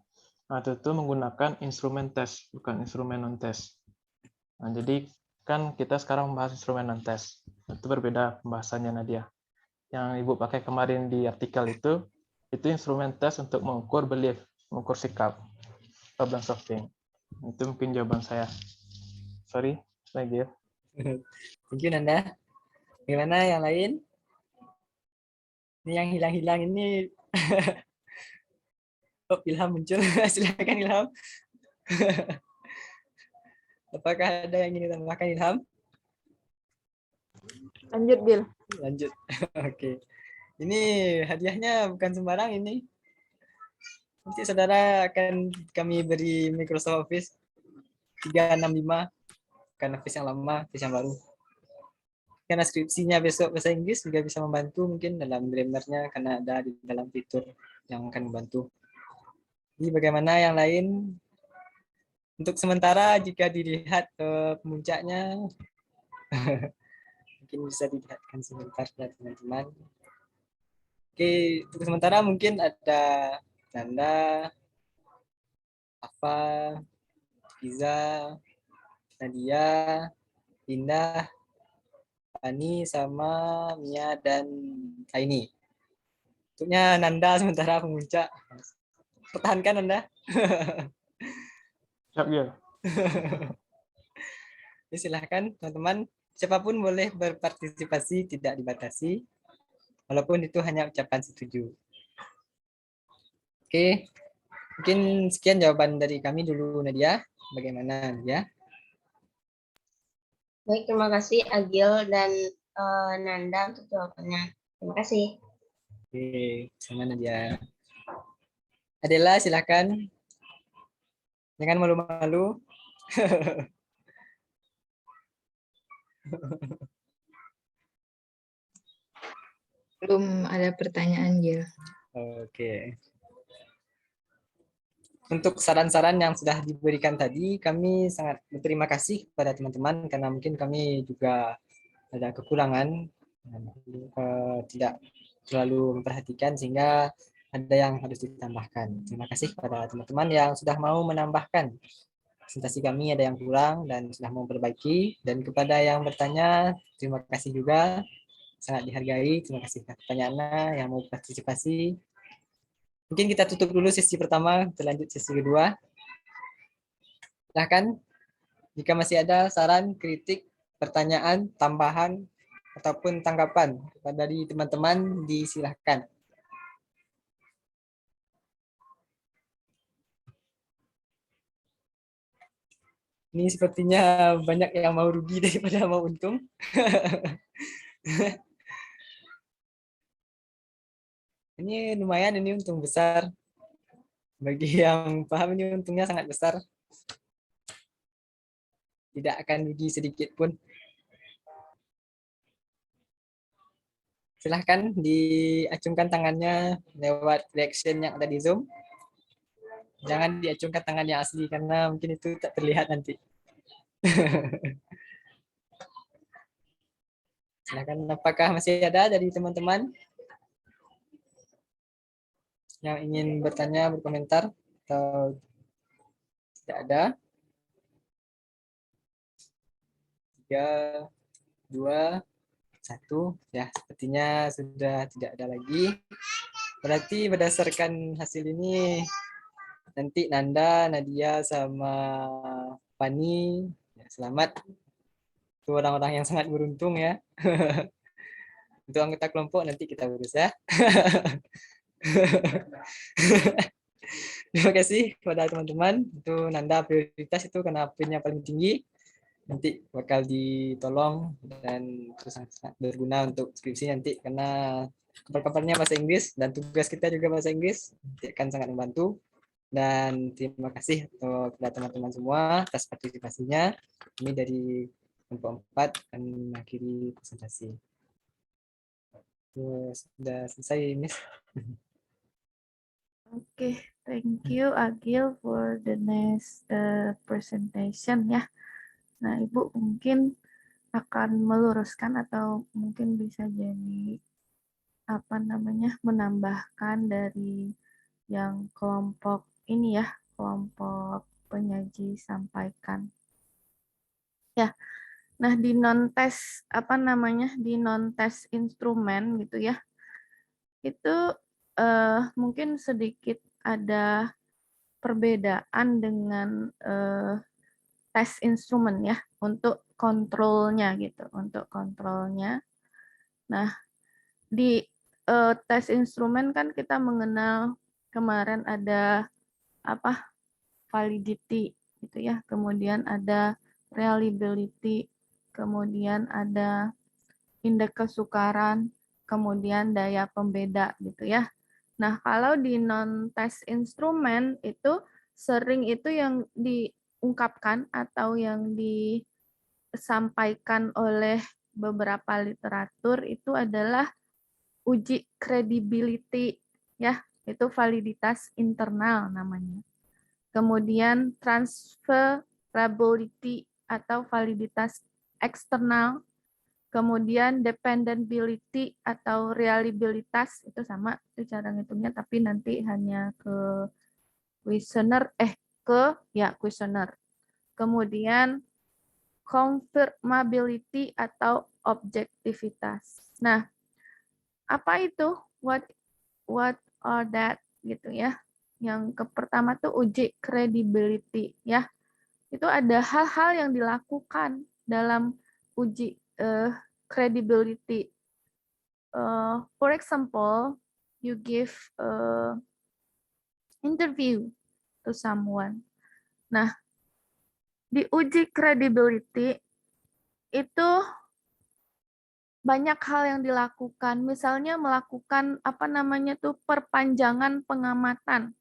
Nah, itu menggunakan instrumen tes, bukan instrumen non-tes. Nah, jadi kan kita sekarang membahas instrumen non-tes. Itu berbeda pembahasannya Nadia. Yang Ibu pakai kemarin di artikel itu instrumen tes untuk mengukur belief, mengukur sikap, problem solving. Itu mungkin jawaban saya. Sorry, lagi ya. Thank you Nanda. Gimana yang lain? Ini yang hilang-hilang ini. Oh, Ilham muncul. Silakan Ilham. Apakah ada yang ingin ditambahkan Ilham? Lanjut, Gil. Lanjut. Oke. Ini hadiahnya bukan sembarang ini. Nanti saudara akan kami beri Microsoft Office 365. Bukan Office yang lama, Office yang baru. Karena skripsinya besok bahasa Inggris juga bisa membantu mungkin dalam grammarnya karena ada di dalam fitur yang akan membantu. Ini bagaimana yang lain? Untuk sementara jika dilihat puncaknya mungkin bisa dilihatkan sebentar ya teman-teman. Oke, untuk sementara mungkin ada Nanda, Afa, Iza, Nadia, Indah, Ani, sama Mia dan Aini. Untuknya Nanda sementara pemuncak. Pertahankan Nanda. Siap ya. Silahkan teman-teman, siapapun boleh berpartisipasi, tidak dibatasi. Walaupun itu hanya ucapan setuju. Oke, mungkin sekian jawaban dari kami dulu Nadia. Bagaimana Nadia? Baik, terima kasih Agil dan Nanda untuk jawabannya. Terima kasih. Oke, sama Nadia. Adela, silakan. Jangan malu-malu. Belum ada pertanyaan, Gil. Oke. Untuk saran-saran yang sudah diberikan tadi, kami sangat berterima kasih kepada teman-teman karena mungkin kami juga ada kekurangan, tidak terlalu memperhatikan sehingga ada yang harus ditambahkan. Terima kasih kepada teman-teman yang sudah mau menambahkan. Presentasi kami ada yang kurang dan sudah mau perbaiki. Dan kepada yang bertanya, terima kasih juga. Sangat dihargai. Terima kasih pertanyaannya yang mau partisipasi. Mungkin kita tutup dulu sesi pertama, terlanjut sesi kedua. Silahkan jika masih ada saran, kritik, pertanyaan, tambahan, ataupun tanggapan dari teman-teman, disilahkan. Ini sepertinya banyak yang mau rugi daripada mau untung. Ini lumayan, ini untung besar. Bagi yang paham ini untungnya sangat besar. Tidak akan rugi sedikit pun. Silahkan diacungkan tangannya lewat reaction yang ada di Zoom. Jangan diacungkan tangannya asli karena mungkin itu tak terlihat nanti. Silahkan, apakah masih ada dari teman-teman yang ingin bertanya, berkomentar, atau tidak ada? 3, 2, 1. Ya, sepertinya sudah tidak ada lagi. Berarti berdasarkan hasil ini, nanti Nanda, Nadia, sama Fani, ya, selamat. Itu orang-orang yang sangat beruntung ya. Untuk anggota kelompok nanti kita urus ya. Terima kasih kepada teman-teman. Itu Nanda prioritas itu karena poinnya paling tinggi. Nanti bakal ditolong dan terus sangat berguna untuk skripsi nanti karena kabar-kabarnya bahasa Inggris dan tugas kita juga bahasa Inggris. Nanti akan sangat membantu. Dan terima kasih kepada teman-teman semua atas partisipasinya. Kami dari kelompok 4 akan mengakhiri presentasi. Sudah selesai, Miss. Okay, thank you Agil for the next presentation ya. Nah, Ibu mungkin akan meluruskan atau mungkin bisa jadi menambahkan dari yang kelompok ini ya, kelompok penyaji sampaikan. Ya. Nah, di non-tes di non-tes instrumen gitu ya. Itu mungkin sedikit ada perbedaan dengan tes instrumen ya untuk kontrolnya gitu, untuk kontrolnya. Nah, di tes instrumen kan kita mengenal kemarin ada validity gitu ya, kemudian ada reliability, kemudian ada indeks kesukaran, kemudian daya pembeda gitu ya. Nah, kalau di non-tes instrumen itu sering itu yang diungkapkan atau yang disampaikan oleh beberapa literatur itu adalah uji credibility ya, itu validitas internal namanya. Kemudian transferability atau validitas eksternal. Kemudian dependability atau reliabilitas itu sama, itu cara ngitungnya tapi nanti hanya ke questionnaire questionnaire. Kemudian confirmability atau objektivitas. Nah, apa itu? What are that gitu ya? Yang pertama tuh uji credibility ya. Itu ada hal-hal yang dilakukan dalam uji credibility. For example, you give interview to someone. Nah, di uji credibility itu banyak hal yang dilakukan. Misalnya melakukan perpanjangan pengamatan.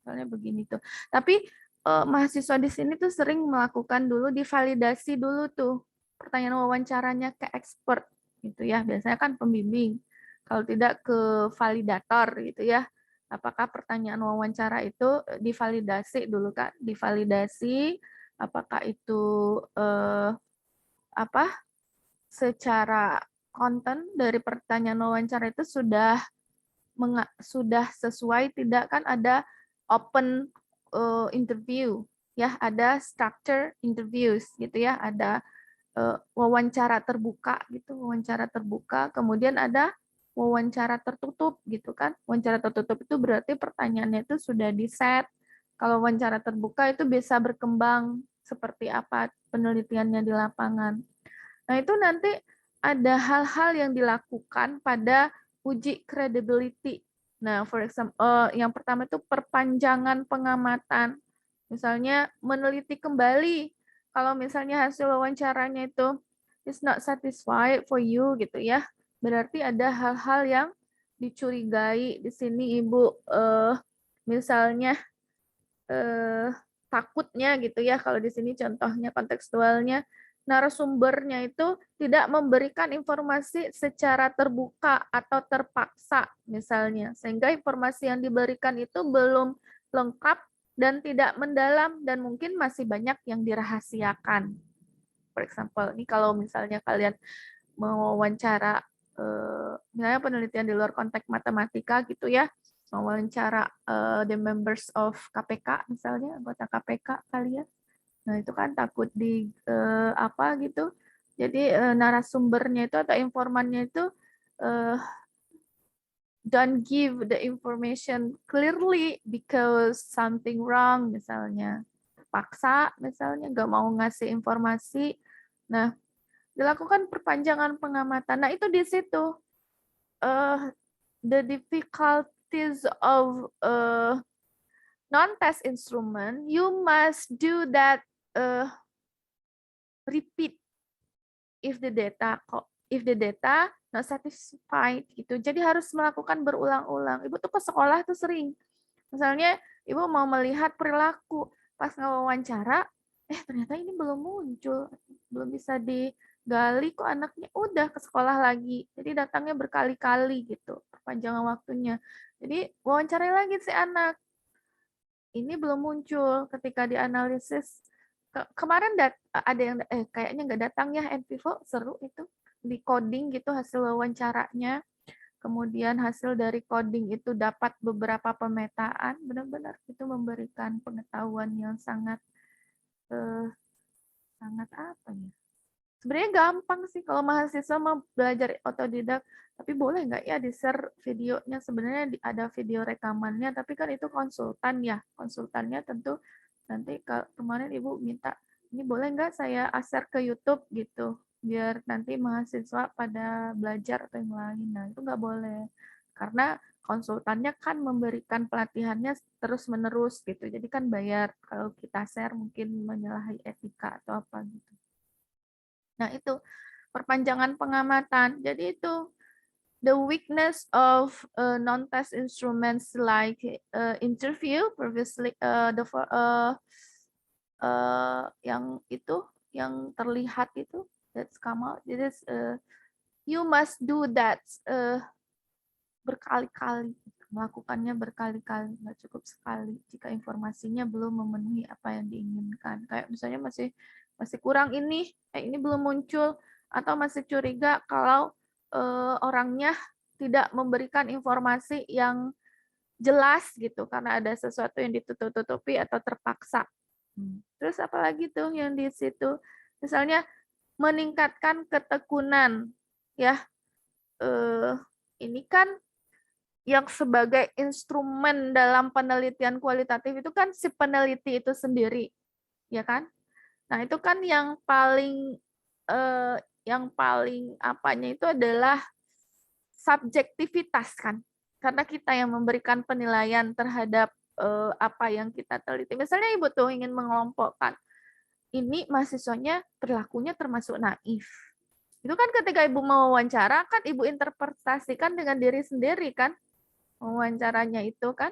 Misalnya begini tuh. Tapi mahasiswa di sini tuh sering melakukan dulu divalidasi dulu tuh pertanyaan wawancaranya ke expert gitu ya, biasanya kan pembimbing, kalau tidak ke validator gitu ya. Apakah pertanyaan wawancara itu divalidasi dulu Kak, divalidasi apakah itu secara konten dari pertanyaan wawancara itu sudah sudah sesuai tidak, kan ada open interview ya, ada structure interviews gitu ya, ada wawancara terbuka gitu, wawancara terbuka, kemudian ada wawancara tertutup gitu kan. Wawancara tertutup itu berarti pertanyaannya itu sudah di-set. Kalau wawancara terbuka itu bisa berkembang seperti apa penelitiannya di lapangan. Nah, itu nanti ada hal-hal yang dilakukan pada uji credibility. Nah, for example, yang pertama itu perpanjangan pengamatan. Misalnya meneliti kembali, kalau misalnya hasil wawancaranya itu is not satisfied for you gitu ya, berarti ada hal-hal yang dicurigai di sini Ibu, misalnya takutnya gitu ya, kalau di sini contohnya kontekstualnya narasumbernya itu tidak memberikan informasi secara terbuka atau terpaksa misalnya, sehingga informasi yang diberikan itu belum lengkap dan tidak mendalam dan mungkin masih banyak yang dirahasiakan. For example, ini kalau misalnya kalian mewawancara misalnya penelitian di luar konteks matematika gitu ya, mewawancara the members of KPK misalnya, anggota KPK kalian. Nah, itu kan takut di apa gitu. Jadi narasumbernya itu atau informannya itu don't give the information clearly because something wrong misalnya. Paksa misalnya nggak mau ngasih informasi. Nah, dilakukan perpanjangan pengamatan. Nah, itu di situ the difficulties of non-test instrument, you must do that repeat if the data not satisfied gitu. Jadi harus melakukan berulang-ulang. Ibu tuh ke sekolah tuh sering. Misalnya Ibu mau melihat perilaku, pas ngewawancara, ternyata ini belum muncul, belum bisa digali kok anaknya, udah ke sekolah lagi. Jadi datangnya berkali-kali gitu, perpanjangan waktunya. Jadi wawancarai lagi si anak. Ini belum muncul ketika dianalisis. Kemarin ada yang kayaknya nggak datang ya, NPivo seru itu di coding gitu hasil wawancaranya. Kemudian hasil dari coding itu dapat beberapa pemetaan, benar-benar itu memberikan pengetahuan yang sangat sangat apa ya? Sebenarnya gampang sih kalau mahasiswa mau belajar otodidak, tapi boleh nggak ya di-share videonya? Sebenarnya ada video rekamannya, tapi kan itu konsultan ya. Konsultannya tentu nanti kemarin Ibu minta, ini boleh nggak saya share ke YouTube gitu, biar nanti mahasiswa pada belajar atau yang lain. Nah, itu nggak boleh. Karena konsultannya kan memberikan pelatihannya terus-menerus gitu. Jadi kan bayar, kalau kita share mungkin menyalahi etika atau apa gitu. Nah, itu perpanjangan pengamatan. Jadi itu the weakness of non-test instruments like interview previously yang itu yang terlihat itu that's come out. Jadi you must do that berkali-kali, melakukannya berkali-kali, nggak cukup sekali jika informasinya belum memenuhi apa yang diinginkan. Kayak misalnya masih kurang ini belum muncul, atau masih curiga kalau orangnya tidak memberikan informasi yang jelas gitu karena ada sesuatu yang ditutup-tutupi atau terpaksa. Terus apalagi tuh yang di situ, misalnya meningkatkan ketekunan ya, ini kan yang sebagai instrumen dalam penelitian kualitatif itu kan si peneliti itu sendiri, ya kan? Nah, itu kan yang paling apanya itu adalah subjektivitas kan. Karena kita yang memberikan penilaian terhadap apa yang kita teliti. Misalnya Ibu tuh ingin mengelompokkan, ini mahasiswanya perilakunya termasuk naif. Itu kan ketika Ibu mau wawancara, kan Ibu interpretasikan dengan diri sendiri kan, wawancaranya itu kan.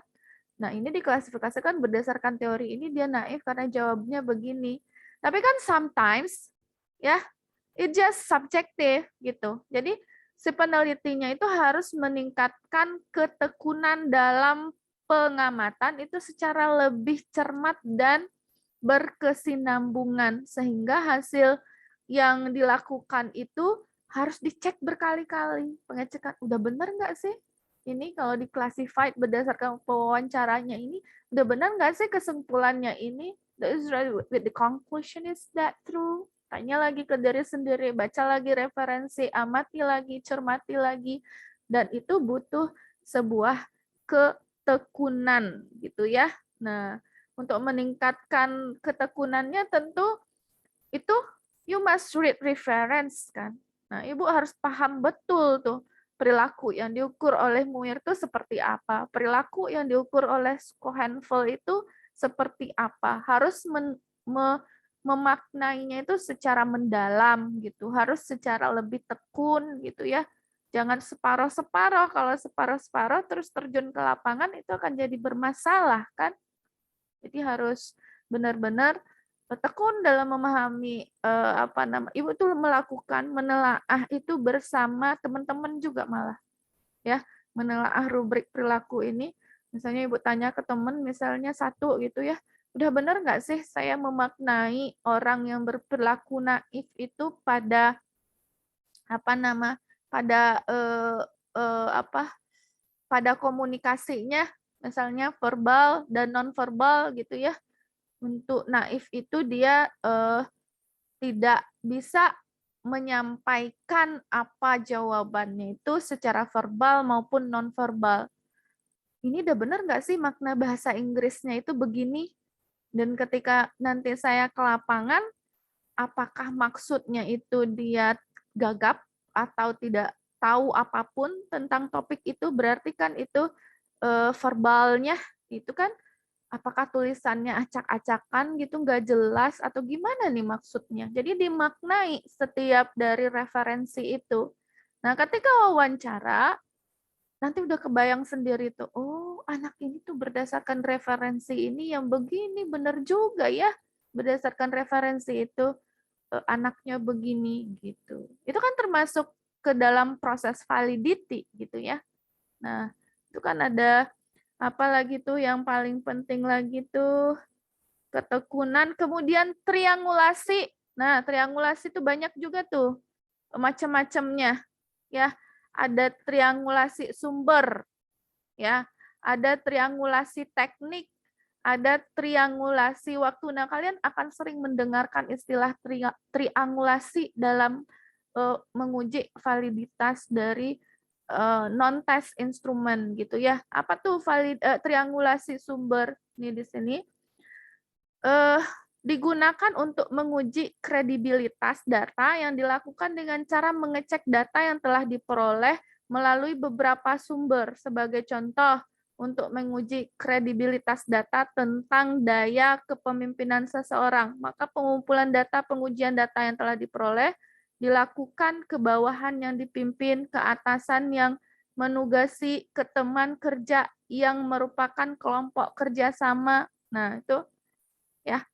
Nah, ini diklasifikasikan berdasarkan teori ini dia naif karena jawabnya begini. Tapi kan sometimes ya it just subjective gitu. Jadi si penelitinya itu harus meningkatkan ketekunan dalam pengamatan itu secara lebih cermat dan berkesinambungan sehingga hasil yang dilakukan itu harus dicek berkali-kali. Pengecekan udah benar nggak sih? ini kalau di-classified berdasarkan pewawancaranya ini, udah benar nggak sih kesimpulannya ini? The conclusion is that true? Tanya lagi ke diri sendiri, baca lagi referensi, amati lagi, cermati lagi, dan itu butuh sebuah ketekunan gitu ya. Nah, untuk meningkatkan ketekunannya tentu itu you must read reference kan. Nah, Ibu harus paham betul tuh perilaku yang diukur oleh Muir itu seperti apa, perilaku yang diukur oleh Schoenfeld itu seperti apa, harus memaknainya itu secara mendalam gitu, harus secara lebih tekun gitu ya. Jangan separoh-separoh, kalau separoh-separoh terus terjun ke lapangan itu akan jadi bermasalah kan. Jadi harus benar-benar tekun dalam memahami Ibu tuh melakukan menelaah itu bersama teman-teman juga malah ya, menelaah rubrik perilaku ini. Misalnya Ibu tanya ke teman misalnya satu gitu ya, udah benar nggak sih saya memaknai orang yang berperilaku naif itu pada pada komunikasinya, misalnya verbal dan non-verbal gitu ya. Untuk naif itu dia tidak bisa menyampaikan apa jawabannya itu secara verbal maupun non-verbal. Ini udah benar nggak sih makna bahasa Inggrisnya itu begini? Dan ketika nanti saya ke lapangan, apakah maksudnya itu dia gagap atau tidak tahu apapun tentang topik itu, berarti kan itu verbalnya itu kan apakah tulisannya acak-acakan gitu nggak jelas atau gimana nih maksudnya. Jadi dimaknai setiap dari referensi itu. Nah, ketika wawancara nanti udah kebayang sendiri tuh, oh anak ini tuh berdasarkan referensi ini yang begini benar juga ya. Berdasarkan referensi itu anaknya begini gitu. Itu kan termasuk ke dalam proses validity gitu ya. Nah, itu kan ada apa lagi tuh yang paling penting lagi tuh ketekunan, kemudian triangulasi. Nah, triangulasi itu banyak juga tuh macam-macamnya ya. Ada triangulasi sumber ya, ada triangulasi teknik, ada triangulasi waktu. Nah, kalian akan sering mendengarkan istilah triangulasi dalam menguji validitas dari non-test instrumen gitu ya. Apa tuh triangulasi sumber? Ini di sini digunakan untuk menguji kredibilitas data yang dilakukan dengan cara mengecek data yang telah diperoleh melalui beberapa sumber. Sebagai contoh, untuk menguji kredibilitas data tentang daya kepemimpinan seseorang, maka pengumpulan data pengujian data yang telah diperoleh dilakukan ke bawahan yang dipimpin, ke atasan yang menugasi, ke teman kerja yang merupakan kelompok kerjasama. Nah, itu ya,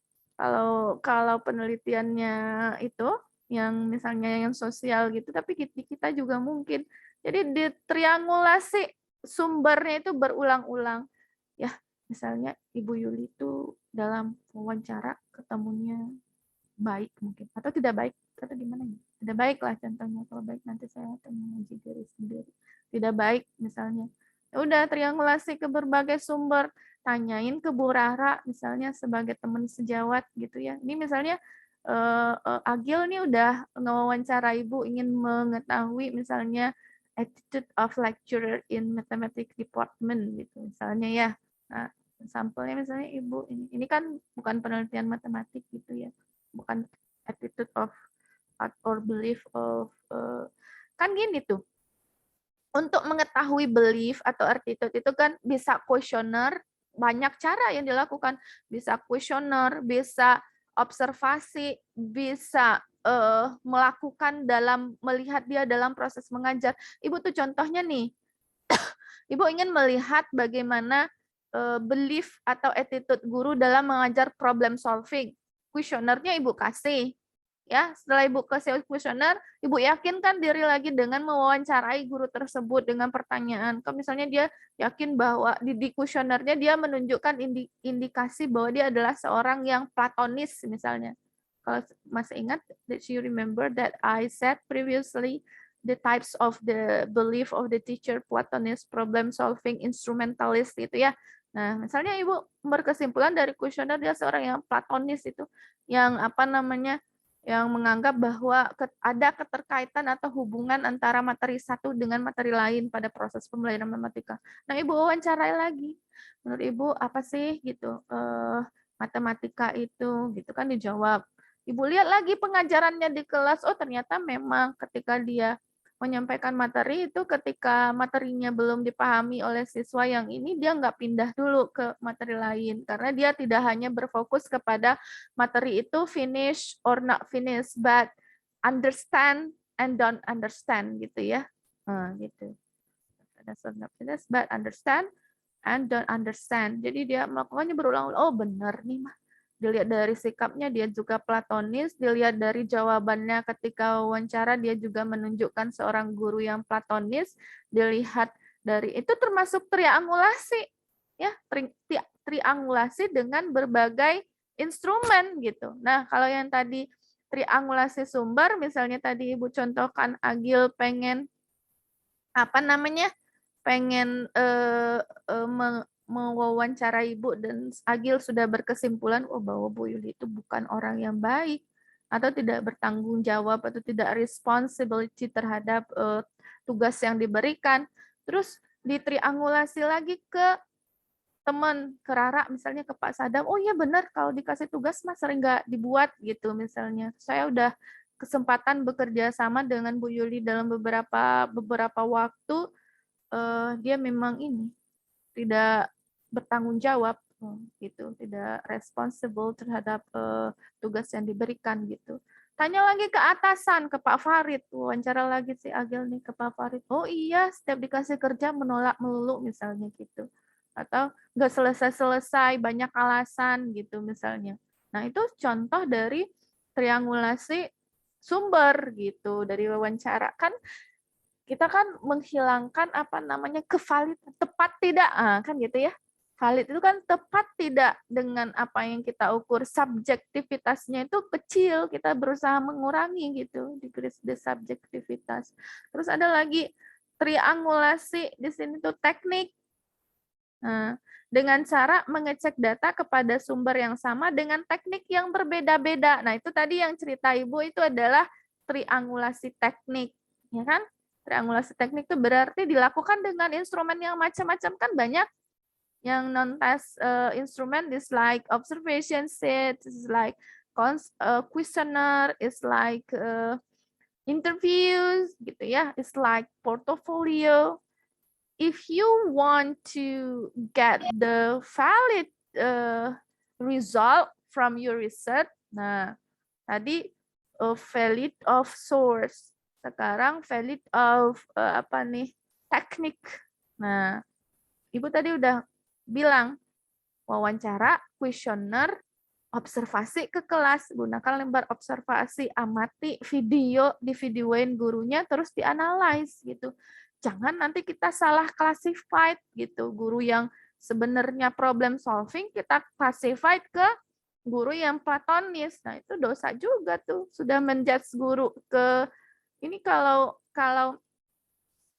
kalau penelitiannya itu yang misalnya yang sosial gitu, tapi kita juga mungkin. Jadi di triangulasi sumbernya itu berulang-ulang. Ya, misalnya Ibu Yuli itu dalam wawancara ketemunya baik mungkin atau tidak baik atau gimana ya? Tidak baik lah contohnya. Kalau baik nanti saya akan menguji diri sendiri. Tidak baik misalnya. Ya udah triangulasi ke berbagai sumber, tanyain ke Bu Rara misalnya sebagai teman sejawat gitu ya. Ini misalnya Agil nih udah ngewawancara Ibu ingin mengetahui misalnya attitude of lecturer in mathematics department gitu misalnya ya. Nah, sampelnya misalnya Ibu ini kan bukan penelitian matematik gitu ya. Bukan attitude of art or belief of kan gini tuh. Untuk mengetahui belief atau attitude itu kan bisa kuesioner, banyak cara yang dilakukan. Bisa kuesioner, bisa observasi, bisa melakukan dalam melihat dia dalam proses mengajar. Ibu tuh contohnya nih, Ibu ingin melihat bagaimana belief atau attitude guru dalam mengajar problem solving. Kuesionernya Ibu kasih. Ya, setelah Ibu kasih kuesioner, Ibu yakinkan diri lagi dengan mewawancarai guru tersebut dengan pertanyaan. Kalau misalnya dia yakin bahwa di kuesionernya dia menunjukkan indikasi bahwa dia adalah seorang yang platonis misalnya. Kalau masih ingat, did you remember that I said previously the types of the belief of the teacher, Platonist, problem solving, instrumentalist gitu ya. Nah, misalnya Ibu berkesimpulan dari kuesioner dia seorang yang Platonis itu, yang apa namanya, yang menganggap bahwa ada keterkaitan atau hubungan antara materi satu dengan materi lain pada proses pembelajaran matematika. Nah, Ibu wawancarai lagi. Menurut Ibu apa sih gitu matematika itu gitu kan dijawab. Ibu lihat lagi pengajarannya di kelas, oh ternyata memang ketika dia menyampaikan materi itu ketika materinya belum dipahami oleh siswa yang ini dia nggak pindah dulu ke materi lain karena dia tidak hanya berfokus kepada materi itu finish or not finish but understand and don't understand gitu ya. Gitu. Not finish but understand and don't understand. Jadi dia melakukannya berulang-ulang. Oh benar nih mah. Dilihat dari sikapnya dia juga Platonis, dilihat dari jawabannya ketika wawancara dia juga menunjukkan seorang guru yang Platonis, dilihat dari itu termasuk triangulasi ya, triangulasi dengan berbagai instrumen gitu. Nah, kalau yang tadi triangulasi sumber misalnya tadi Ibu contohkan Agil pengen apa namanya? Pengen mewawancara Ibu dan Agil sudah berkesimpulan bahwa Bu Yuli itu bukan orang yang baik atau tidak bertanggung jawab atau tidak responsibility terhadap tugas yang diberikan. Terus ditriangulasi lagi ke teman, ke Rara misalnya, ke Pak Sadam, oh iya benar kalau dikasih tugas mah sering nggak dibuat gitu misalnya. Saya udah kesempatan bekerja sama dengan Bu Yuli dalam beberapa waktu, dia memang ini tidak bertanggung jawab gitu, tidak responsible terhadap tugas yang diberikan gitu. Tanya lagi ke atasan, ke Pak Farid, wawancara lagi si Agil nih ke Pak Farid. Oh iya, setiap dikasih kerja menolak melulu misalnya gitu. Atau nggak selesai-selesai, banyak alasan gitu misalnya. Nah, itu contoh dari triangulasi sumber gitu, dari wawancara. Kan kita kan menghilangkan apa namanya kevalid, tepat tidak kan gitu ya, valid itu kan tepat tidak dengan apa yang kita ukur, subjektivitasnya itu kecil, kita berusaha mengurangi gitu, decrease the subjektivitas. Terus ada lagi triangulasi di sini tuh teknik, dengan cara mengecek data kepada sumber yang sama dengan teknik yang berbeda-beda. Nah itu tadi yang cerita Ibu itu adalah triangulasi teknik, ya kan? Triangulasi teknik itu berarti dilakukan dengan instrumen yang macam-macam, kan banyak yang non-test instrumen, is like observation set, is like questionnaire, is like interviews gitu ya, is like portfolio. If you want to get the valid result from your research, nah tadi valid of source. Sekarang valid of teknik. Nah, Ibu tadi udah bilang wawancara, kuesioner, observasi ke kelas, gunakan lembar observasi, amati video, divideoin gurunya, terus dianalize gitu. Jangan nanti kita salah classified gitu. Guru yang sebenarnya problem solving kita classified ke guru yang Platonis. Nah, itu dosa juga tuh. Sudah menjudge guru ke ini kalau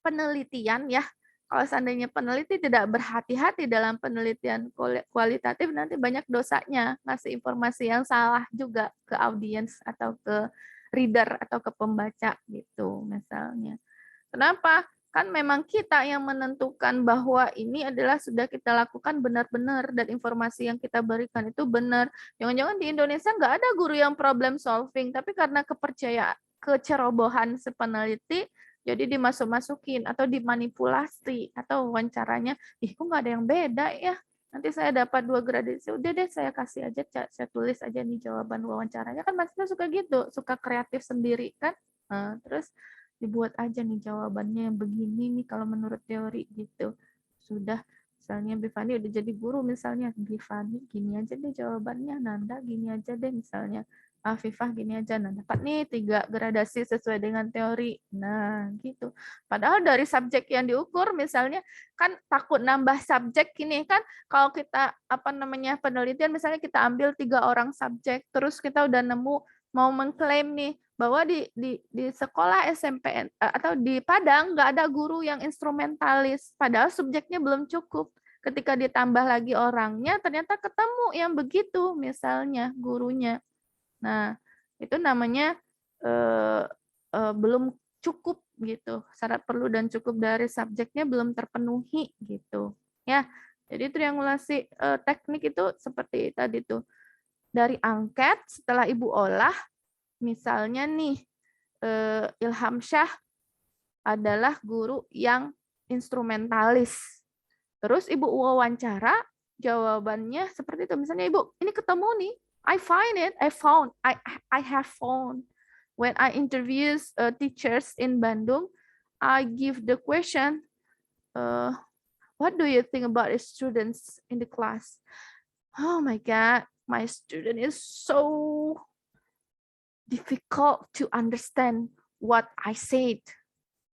penelitian ya, kalau seandainya peneliti tidak berhati-hati dalam penelitian kualitatif, nanti banyak dosanya, ngasih informasi yang salah juga ke audiens atau ke reader atau ke pembaca gitu misalnya. Kenapa? Kan memang kita yang menentukan bahwa ini adalah sudah kita lakukan benar-benar dan informasi yang kita berikan itu benar. Jangan-jangan di Indonesia nggak ada guru yang problem solving, tapi karena kepercayaan kecerobohan si peneliti, jadi dimasuk-masukin atau dimanipulasi atau wawancaranya, kok nggak ada yang beda ya? Nanti saya dapat 2 gradasi, udah deh saya kasih aja, saya tulis aja nih jawaban wawancaranya. Kan mahasiswa suka gitu, suka kreatif sendiri kan? Terus dibuat aja nih jawabannya yang begini nih kalau menurut teori gitu. Sudah, misalnya Bifani udah jadi guru misalnya, Bifani gini aja deh jawabannya, Nanda gini aja deh misalnya. Afifah gini aja, nah dapat nih 3 gradasi sesuai dengan teori. Nah, gitu. Padahal dari subjek yang diukur misalnya kan takut nambah subjek gini kan, kalau kita penelitian misalnya kita ambil 3 orang subjek, terus kita udah nemu mau mengklaim nih bahwa di sekolah SMPN atau di Padang nggak ada guru yang instrumentalis, padahal subjeknya belum cukup. Ketika ditambah lagi orangnya, ternyata ketemu yang begitu, misalnya gurunya. Nah, itu namanya belum cukup gitu. Syarat perlu dan cukup dari subjeknya belum terpenuhi gitu. Ya, jadi triangulasi teknik itu seperti tadi tuh. Dari angket setelah Ibu olah, misalnya nih Ilham Syah adalah guru yang instrumentalis. Terus Ibu wawancara, jawabannya seperti itu. Misalnya Ibu, ini ketemu nih, I have found. When I interview teachers in Bandung, I give the question, what do you think about the students in the class? Oh my God, my student is so difficult to understand what I said.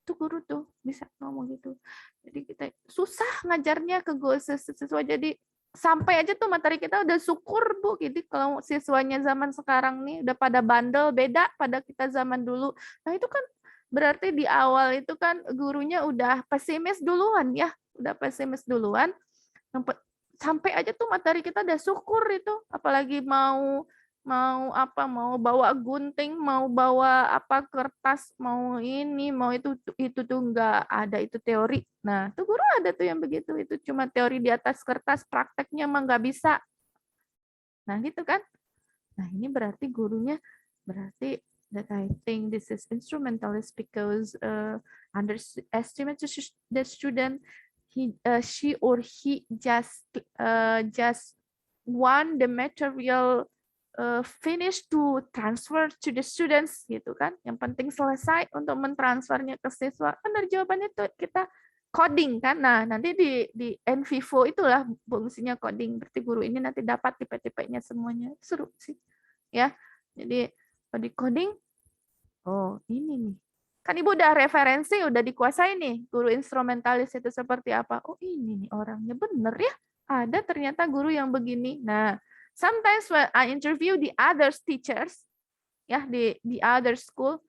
Itu guru tuh bisa ngomong gitu. Jadi kita susah ngajarnya ke siswa. Jadi sampai aja tuh materi kita udah syukur Bu. Jadi kalau siswanya zaman sekarang nih udah pada bandel, beda pada kita zaman dulu. Nah itu kan berarti di awal itu kan gurunya udah pesimis duluan ya. Udah pesimis duluan. Sampai aja tuh materi kita udah syukur itu. Apalagi mau bawa gunting, mau bawa apa kertas, mau ini, mau itu tuh enggak ada, itu teori. Nah, tuh guru ada tuh yang begitu, itu cuma teori di atas kertas, prakteknya emang nggak bisa. Nah, gitu kan. Nah, ini berarti gurunya berarti that I think this is instrumentalist because underestimate the student, she or he just want the material finish to transfer to the students gitu kan. Yang penting selesai untuk mentransfernya ke siswa. Kan dari jawabannya itu kita coding kan. Nah, nanti di NVivo itulah fungsinya coding. Berarti guru ini nanti dapat tipe-tipenya semuanya. Seru sih. Ya. Jadi kalau di coding, oh ini nih. Kan Ibu udah referensi, udah dikuasai nih. Guru instrumentalis itu seperti apa. Oh ini nih orangnya, bener ya. Ada ternyata guru yang begini. Nah, sometimes when I interview the other teachers, ya di other school,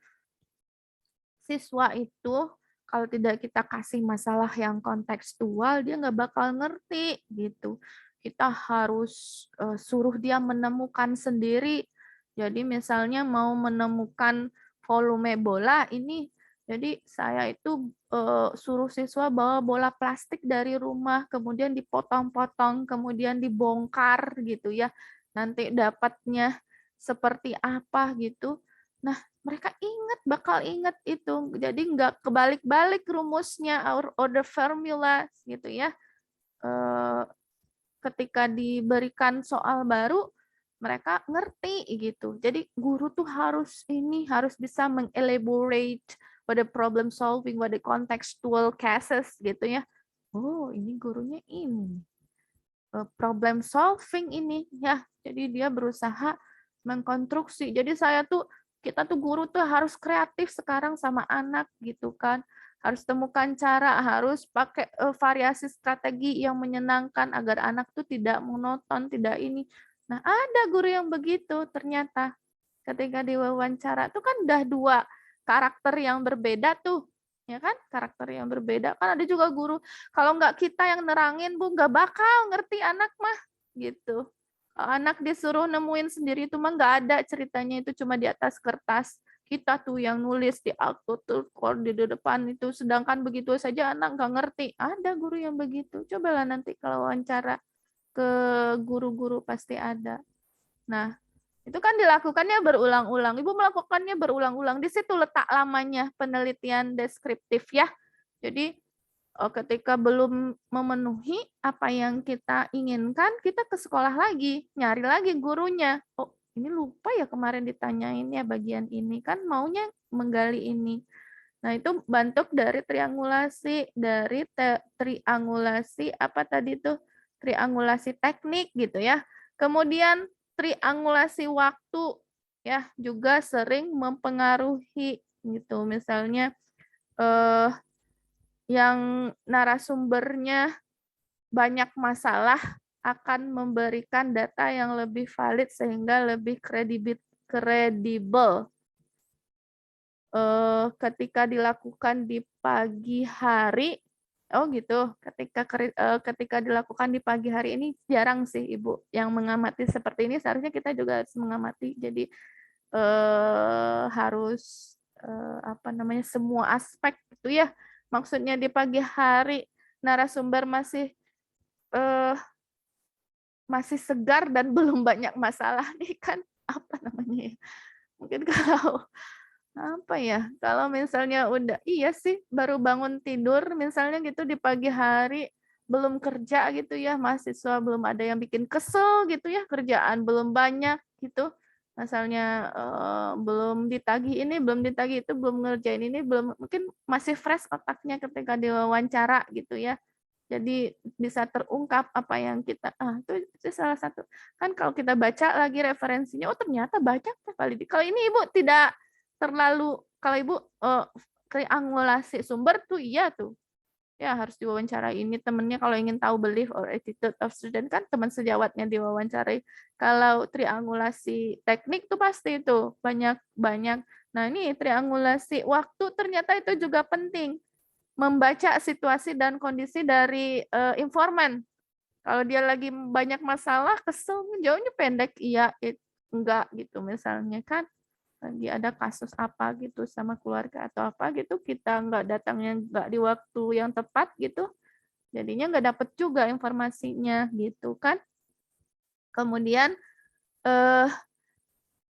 siswa itu kalau tidak kita kasih masalah yang kontekstual, dia nggak bakal ngerti gitu. Kita harus suruh dia menemukan sendiri. Jadi misalnya mau menemukan volume bola ini, jadi saya itu suruh siswa bawa bola plastik dari rumah, kemudian dipotong-potong, kemudian dibongkar gitu ya. Nanti dapatnya seperti apa gitu. Nah, mereka bakal ingat itu. Jadi nggak kebalik-balik rumusnya or the formula gitu ya. Ketika diberikan soal baru, mereka ngerti gitu. Jadi guru tuh harus bisa mengelaborate what the problem solving, what the contextual cases gitu ya. Oh, ini gurunya ini. Problem solving ini ya. Jadi dia berusaha mengkonstruksi. Jadi kita tuh guru tuh harus kreatif sekarang sama anak gitu kan. Harus temukan cara, harus pakai variasi strategi yang menyenangkan agar anak tuh tidak monoton, tidak ini. Nah, ada guru yang begitu ternyata. Ketika diwawancara tuh kan udah dua karakter yang berbeda tuh. Ya kan? Karakter yang berbeda. Kan ada juga guru, kalau nggak kita yang nerangin, Bu, nggak bakal ngerti anak mah. Gitu. Anak disuruh nemuin sendiri itu mah nggak ada ceritanya, itu cuma di atas kertas. Kita tuh yang nulis di di depan itu, sedangkan begitu saja anak nggak ngerti. Ada guru yang begitu. Cobalah nanti kalau wawancara ke guru-guru pasti ada. Nah, itu kan dilakukannya berulang-ulang. Ibu melakukannya berulang-ulang. Di situ letak lamanya penelitian deskriptif ya. Jadi ketika belum memenuhi apa yang kita inginkan, kita ke sekolah lagi, nyari lagi gurunya. Oh, ini lupa ya kemarin ditanyain ya bagian ini, kan maunya menggali ini. Nah, itu bentuk dari triangulasi, triangulasi apa tadi tuh? Triangulasi teknik gitu ya. Kemudian triangulasi waktu ya juga sering mempengaruhi gitu. Misalnya yang narasumbernya banyak masalah akan memberikan data yang lebih valid sehingga lebih kredibel ketika dilakukan di pagi hari. Oh gitu, ketika dilakukan di pagi hari ini jarang sih Ibu yang mengamati seperti ini. Seharusnya kita juga harus mengamati. Jadi harus apa namanya, semua aspek itu ya. Maksudnya di pagi hari narasumber masih segar dan belum banyak masalah nih kan, apa namanya ya. Mungkin kalau apa ya, kalau misalnya udah, iya sih, baru bangun tidur misalnya gitu di pagi hari, belum kerja gitu ya, mahasiswa belum ada yang bikin kesel gitu ya, kerjaan belum banyak gitu, misalnya belum ditagih ini, belum ditagih itu, belum ngerjain ini, belum, mungkin masih fresh otaknya ketika diwawancara gitu ya. Jadi bisa terungkap apa yang kita, itu salah satu. Kan kalau kita baca lagi referensinya, oh ternyata banyak valid. Kalau ini Ibu tidak terlalu, kalau Ibu triangulasi sumber tuh iya tuh. Ya harus diwawancara ini temennya kalau ingin tahu belief or attitude of student, kan teman sejawatnya diwawancarai. Kalau triangulasi teknik tuh pasti itu banyak-banyak. Nah ini triangulasi waktu ternyata itu juga penting. Membaca situasi dan kondisi dari informan. Kalau dia lagi banyak masalah, kesel, jauhnya pendek, iya, enggak gitu misalnya kan. Lagi ada kasus apa gitu sama keluarga atau apa gitu, kita datangnya nggak di waktu yang tepat gitu, jadinya nggak dapet juga informasinya gitu kan. Kemudian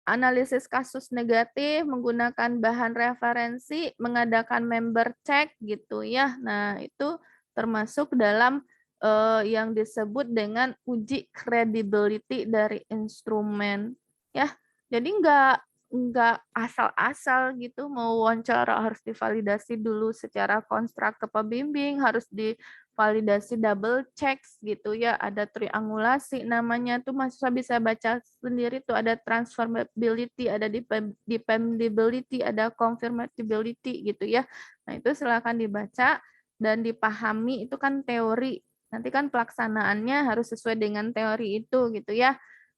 analisis kasus negatif menggunakan bahan referensi, mengadakan member check gitu ya. Nah itu termasuk dalam yang disebut dengan uji credibility dari instrumen ya. Jadi nggak asal-asal gitu mau wawancara, harus divalidasi dulu secara konstruk ke pembimbing, harus divalidasi double checks gitu ya, ada triangulasi namanya tuh, mahasiswa bisa baca sendiri tuh, ada transferability, ada dependability, ada confirmability gitu ya. Nah itu silakan dibaca dan dipahami, itu kan teori, nanti kan pelaksanaannya harus sesuai dengan teori itu gitu ya.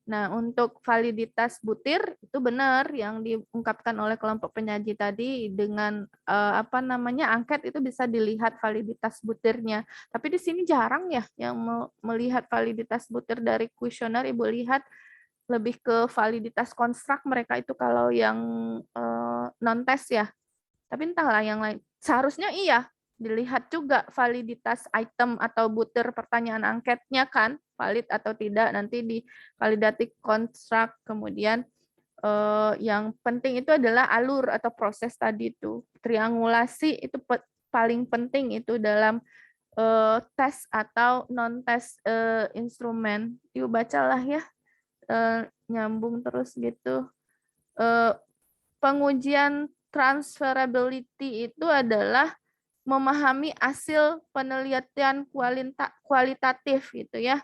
Nah, untuk validitas butir itu benar yang diungkapkan oleh kelompok penyaji tadi, dengan apa namanya, angket itu bisa dilihat validitas butirnya. Tapi di sini jarang ya yang melihat validitas butir dari kuesioner. Ibu lihat lebih ke validitas konstruk mereka itu kalau yang non tes ya. Tapi entahlah yang lain. Seharusnya iya dilihat juga validitas item atau butir pertanyaan angketnya kan, valid atau tidak, nanti di validating construct. Kemudian yang penting itu adalah alur atau proses tadi itu. Triangulasi itu paling penting itu dalam tes atau non tes instrumen. Yuk bacalah ya, nyambung terus gitu. Pengujian transferability itu adalah memahami hasil penelitian kualitatif gitu ya.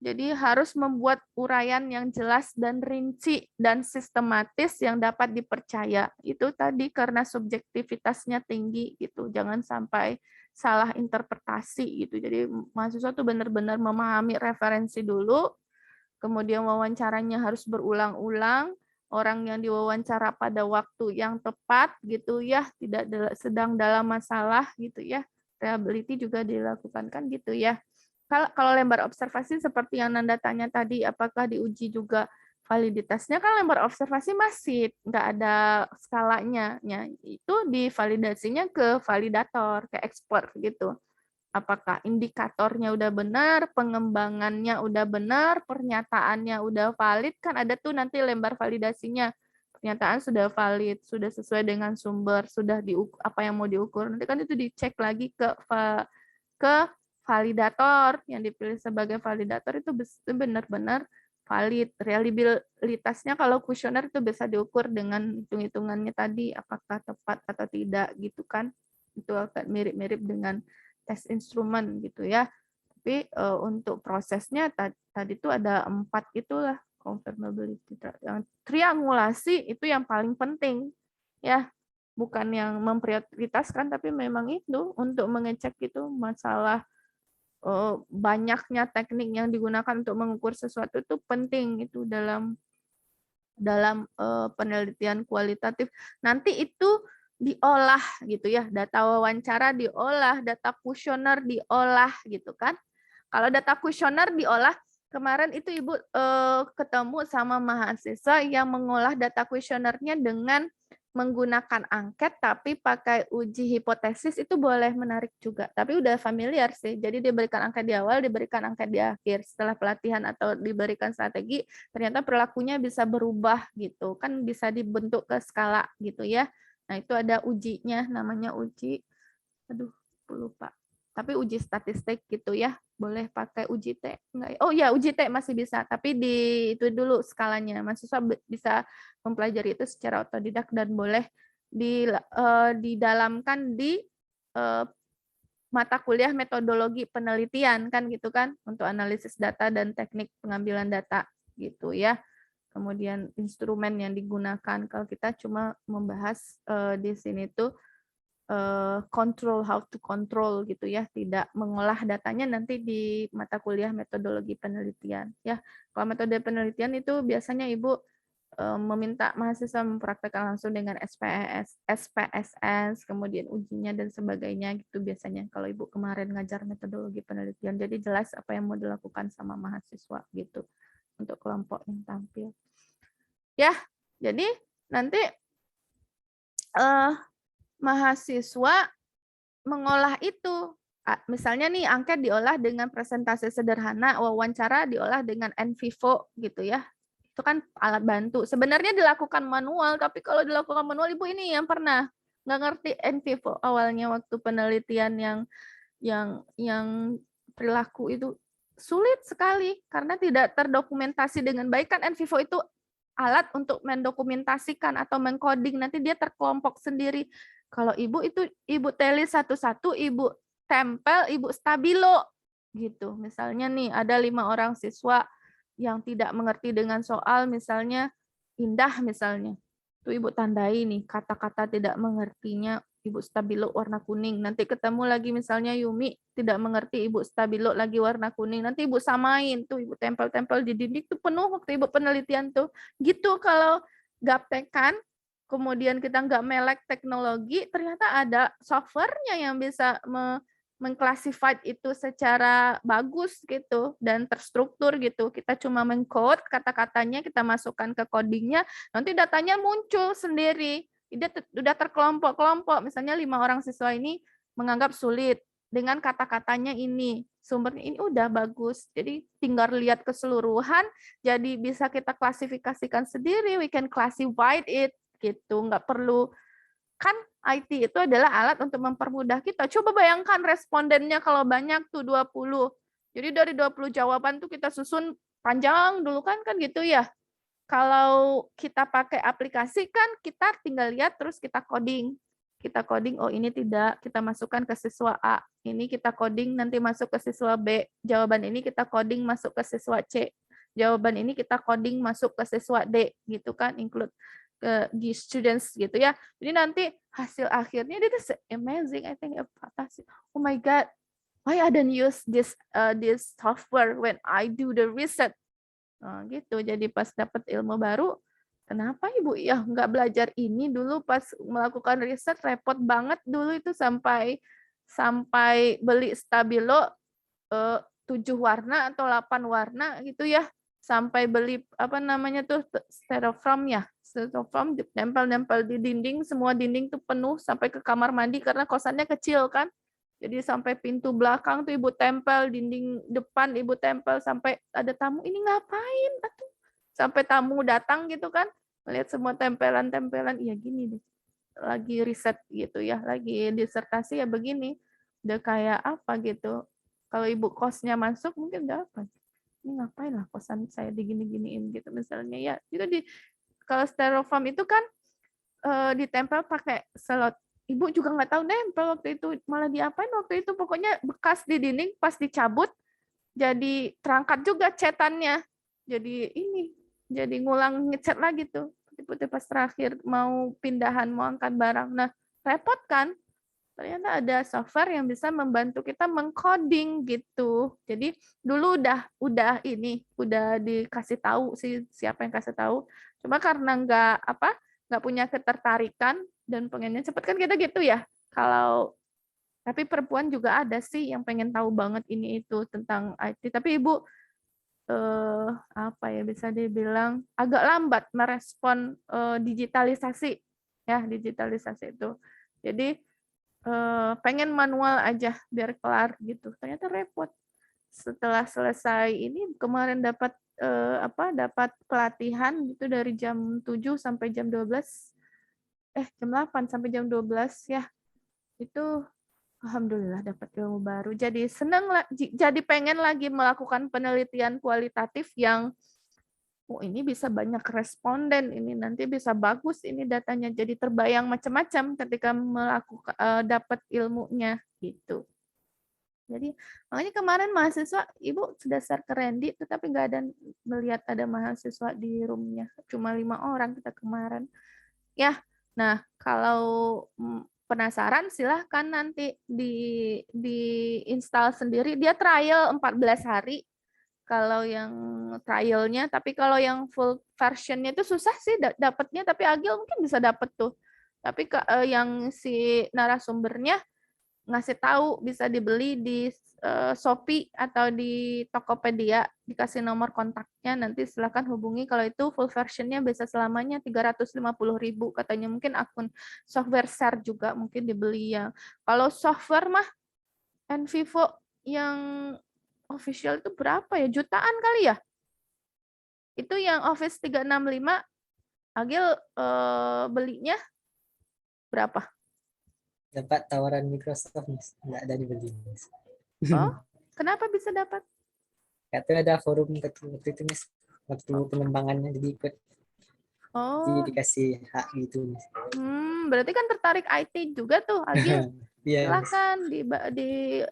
Jadi harus membuat uraian yang jelas dan rinci dan sistematis yang dapat dipercaya. Itu tadi karena subjektivitasnya tinggi gitu. Jangan sampai salah interpretasi gitu. Jadi mahasiswa tuh benar-benar memahami referensi dulu, kemudian wawancaranya harus berulang-ulang, orang yang diwawancara pada waktu yang tepat gitu ya, tidak sedang dalam masalah gitu ya. Reliability juga dilakukan kan gitu ya. Kalau lembar observasi seperti yang Nanda tanya tadi, apakah diuji juga validitasnya? Kan lembar observasi masih nggak ada skalanya, ya. Itu divalidasinya ke validator, ke expert gitu. Apakah indikatornya udah benar, pengembangannya udah benar, pernyataannya udah valid, kan ada tuh nanti lembar validasinya. Pernyataan sudah valid, sudah sesuai dengan sumber, sudah apa yang mau diukur. Nanti kan itu dicek lagi ke validator, yang dipilih sebagai validator itu benar-benar valid. Reliabilitasnya kalau kuesioner itu bisa diukur dengan hitung-hitungannya tadi, apakah tepat atau tidak gitu kan. Itu agak mirip-mirip dengan tes instrumen gitu ya. Tapi untuk prosesnya tadi itu ada 4 itulah, confirmability. Yang triangulasi itu yang paling penting ya, bukan yang memprioritaskan, tapi memang itu untuk mengecek itu masalah banyaknya teknik yang digunakan untuk mengukur sesuatu itu penting itu dalam dalam penelitian kualitatif. Nanti itu diolah gitu ya, data wawancara diolah, data kuesioner diolah gitu kan. Kalau data kuesioner diolah, kemarin itu Ibu ketemu sama mahasiswa yang mengolah data kuesionernya dengan menggunakan angket tapi pakai uji hipotesis, itu boleh, menarik juga. Tapi udah familiar sih. Jadi diberikan angket di awal, diberikan angket di akhir. Setelah pelatihan atau diberikan strategi, ternyata perilakunya bisa berubah gitu. Kan bisa dibentuk ke skala gitu ya. Nah, itu ada ujinya, namanya uji, aduh lupa. Tapi uji statistik gitu ya, boleh pakai uji T. Enggak, oh ya, uji T masih bisa, tapi di itu dulu skalanya. Mahasiswa bisa mempelajari itu secara otodidak dan boleh didalamkan di mata kuliah metodologi penelitian kan gitu kan, untuk analisis data dan teknik pengambilan data gitu ya. Kemudian instrumen yang digunakan, kalau kita cuma membahas di sini tuh control, how to control gitu ya, tidak mengolah datanya nanti di mata kuliah metodologi penelitian ya. Kalau metode penelitian itu biasanya Ibu meminta mahasiswa mempraktekkan langsung dengan SPSS, kemudian ujinya dan sebagainya gitu biasanya kalau Ibu kemarin ngajar metodologi penelitian. Jadi jelas apa yang mau dilakukan sama mahasiswa gitu untuk kelompok yang tampil. Ya, jadi nanti mahasiswa mengolah itu. Misalnya nih angket diolah dengan presentasi sederhana, wawancara diolah dengan NVivo gitu ya. Itu kan alat bantu. Sebenarnya dilakukan manual, tapi kalau dilakukan manual Ibu ini yang pernah nggak ngerti NVivo awalnya waktu penelitian yang perilaku itu sulit sekali karena tidak terdokumentasi dengan baik. Kan NVivo itu alat untuk mendokumentasikan atau mengcoding, nanti dia terkelompok sendiri. Kalau Ibu itu Ibu teli satu-satu, Ibu tempel, Ibu stabilo gitu. Misalnya nih ada 5 orang siswa yang tidak mengerti dengan soal, misalnya Indah misalnya. Tuh Ibu tandai nih kata-kata tidak mengertinya, Ibu stabilo warna kuning. Nanti ketemu lagi misalnya Yumi tidak mengerti, Ibu stabilo lagi warna kuning. Nanti Ibu samain tuh, Ibu tempel-tempel di dinding tuh penuh waktu Ibu penelitian tuh. Gitu kalau gaptekan, kemudian kita nggak melek teknologi, ternyata ada softwarenya yang bisa mengklasifikasi itu secara bagus gitu dan terstruktur gitu. Kita cuma mengcode kata-katanya, kita masukkan ke codingnya, nanti datanya muncul sendiri. Udah terkelompok-kelompok. Misalnya 5 orang siswa ini menganggap sulit dengan kata-katanya ini, sumbernya ini udah bagus. Jadi tinggal lihat keseluruhan, jadi bisa kita klasifikasikan sendiri. We can classify it gitu, nggak perlu, kan IT itu adalah alat untuk mempermudah kita. Coba bayangkan respondennya kalau banyak tuh 20. Jadi dari 20 jawaban tuh kita susun panjang dulu kan gitu ya. Kalau kita pakai aplikasi kan kita tinggal lihat terus kita coding. Kita coding, oh ini tidak, kita masukkan ke siswa A. Ini kita coding nanti masuk ke siswa B. Jawaban ini kita coding masuk ke siswa C. Jawaban ini kita coding masuk ke siswa D gitu kan, include di students gitu ya. Jadi nanti hasil akhirnya itu amazing, I think fantastic. Oh my god, why I don't use this software when I do the research. Gitu. Jadi pas dapat ilmu baru, kenapa Ibu ya nggak belajar ini dulu pas melakukan riset, repot banget dulu itu sampai beli stabilo 7 warna atau 8 warna gitu ya. Sampai beli apa namanya tuh styrofoam ya, styrofoam nempel-nempel di dinding, semua dinding tuh penuh sampai ke kamar mandi karena kosannya kecil kan. Jadi sampai pintu belakang tuh Ibu tempel, dinding depan Ibu tempel, sampai ada tamu, ini ngapain? Sampai tamu datang gitu kan, melihat semua tempelan-tempelan, iya gini deh. Lagi riset gitu ya, lagi disertasi ya begini. Udah kayak apa gitu. Kalau Ibu kosnya masuk mungkin udah apa? Ini ngapain lah kosan saya digini-giniin gitu misalnya ya. Itu kalau styrofoam itu kan ditempel pakai selot. Ibu juga nggak tahu nempel waktu itu, malah diapain waktu itu, pokoknya bekas di dinding pas dicabut jadi terangkat juga cetannya. Jadi ngulang ngecat lagi tuh. Tiba-tiba pas terakhir mau pindahan, mau angkat barang. Nah, repot kan? Ternyata ada software yang bisa membantu kita mengcoding gitu. Jadi dulu udah dikasih tahu sih, siapa yang kasih tahu. Cuma karena nggak punya ketertarikan dan pengennya cepet kan kita gitu ya. Tapi perempuan juga ada sih yang pengen tahu banget ini itu tentang IT. Tapi Ibu apa ya, bisa dibilang agak lambat merespon digitalisasi itu. Jadi pengen manual aja biar kelar gitu. Ternyata repot. Setelah selesai ini kemarin dapat dapat pelatihan gitu dari jam 7 sampai jam 12. Jam 8 sampai jam 12 ya. Itu alhamdulillah dapat ilmu baru. Jadi senang jadi pengen lagi melakukan penelitian kualitatif yang ini bisa banyak responden, ini nanti bisa bagus ini datanya. Jadi terbayang macam-macam ketika melakukan dapat ilmunya gitu. Jadi makanya kemarin mahasiswa Ibu sudah share ke Randy, tetapi nggak ada melihat ada mahasiswa di roomnya. Cuma 5 orang kita kemarin. Ya, nah kalau penasaran silahkan nanti di install sendiri. Dia trial 14 hari kalau yang trialnya, tapi kalau yang full versionnya itu susah sih dapatnya, tapi Agil mungkin bisa dapat tuh. Tapi yang si narasumbernya ngasih tahu bisa dibeli di Shopee atau di Tokopedia, dikasih nomor kontaknya, nanti silakan hubungi. Kalau itu full versionnya bisa selamanya 350.000 katanya. Mungkin akun software share juga mungkin dibeli ya. Kalau software mah Envivo yang official itu berapa ya? Jutaan kali ya? Itu yang Office 365 Agil belinya berapa? Dapat tawaran Microsoft, Miss. Nggak ada dibeli, Miss. Oh, kenapa bisa dapat? Itu ada forum waktu itu, Miss. Waktu pengembangannya jadi ikut. Oh. Jadi dikasih hak gitu, Miss. Berarti kan tertarik IT juga tuh, Agil. Iya, Silahkan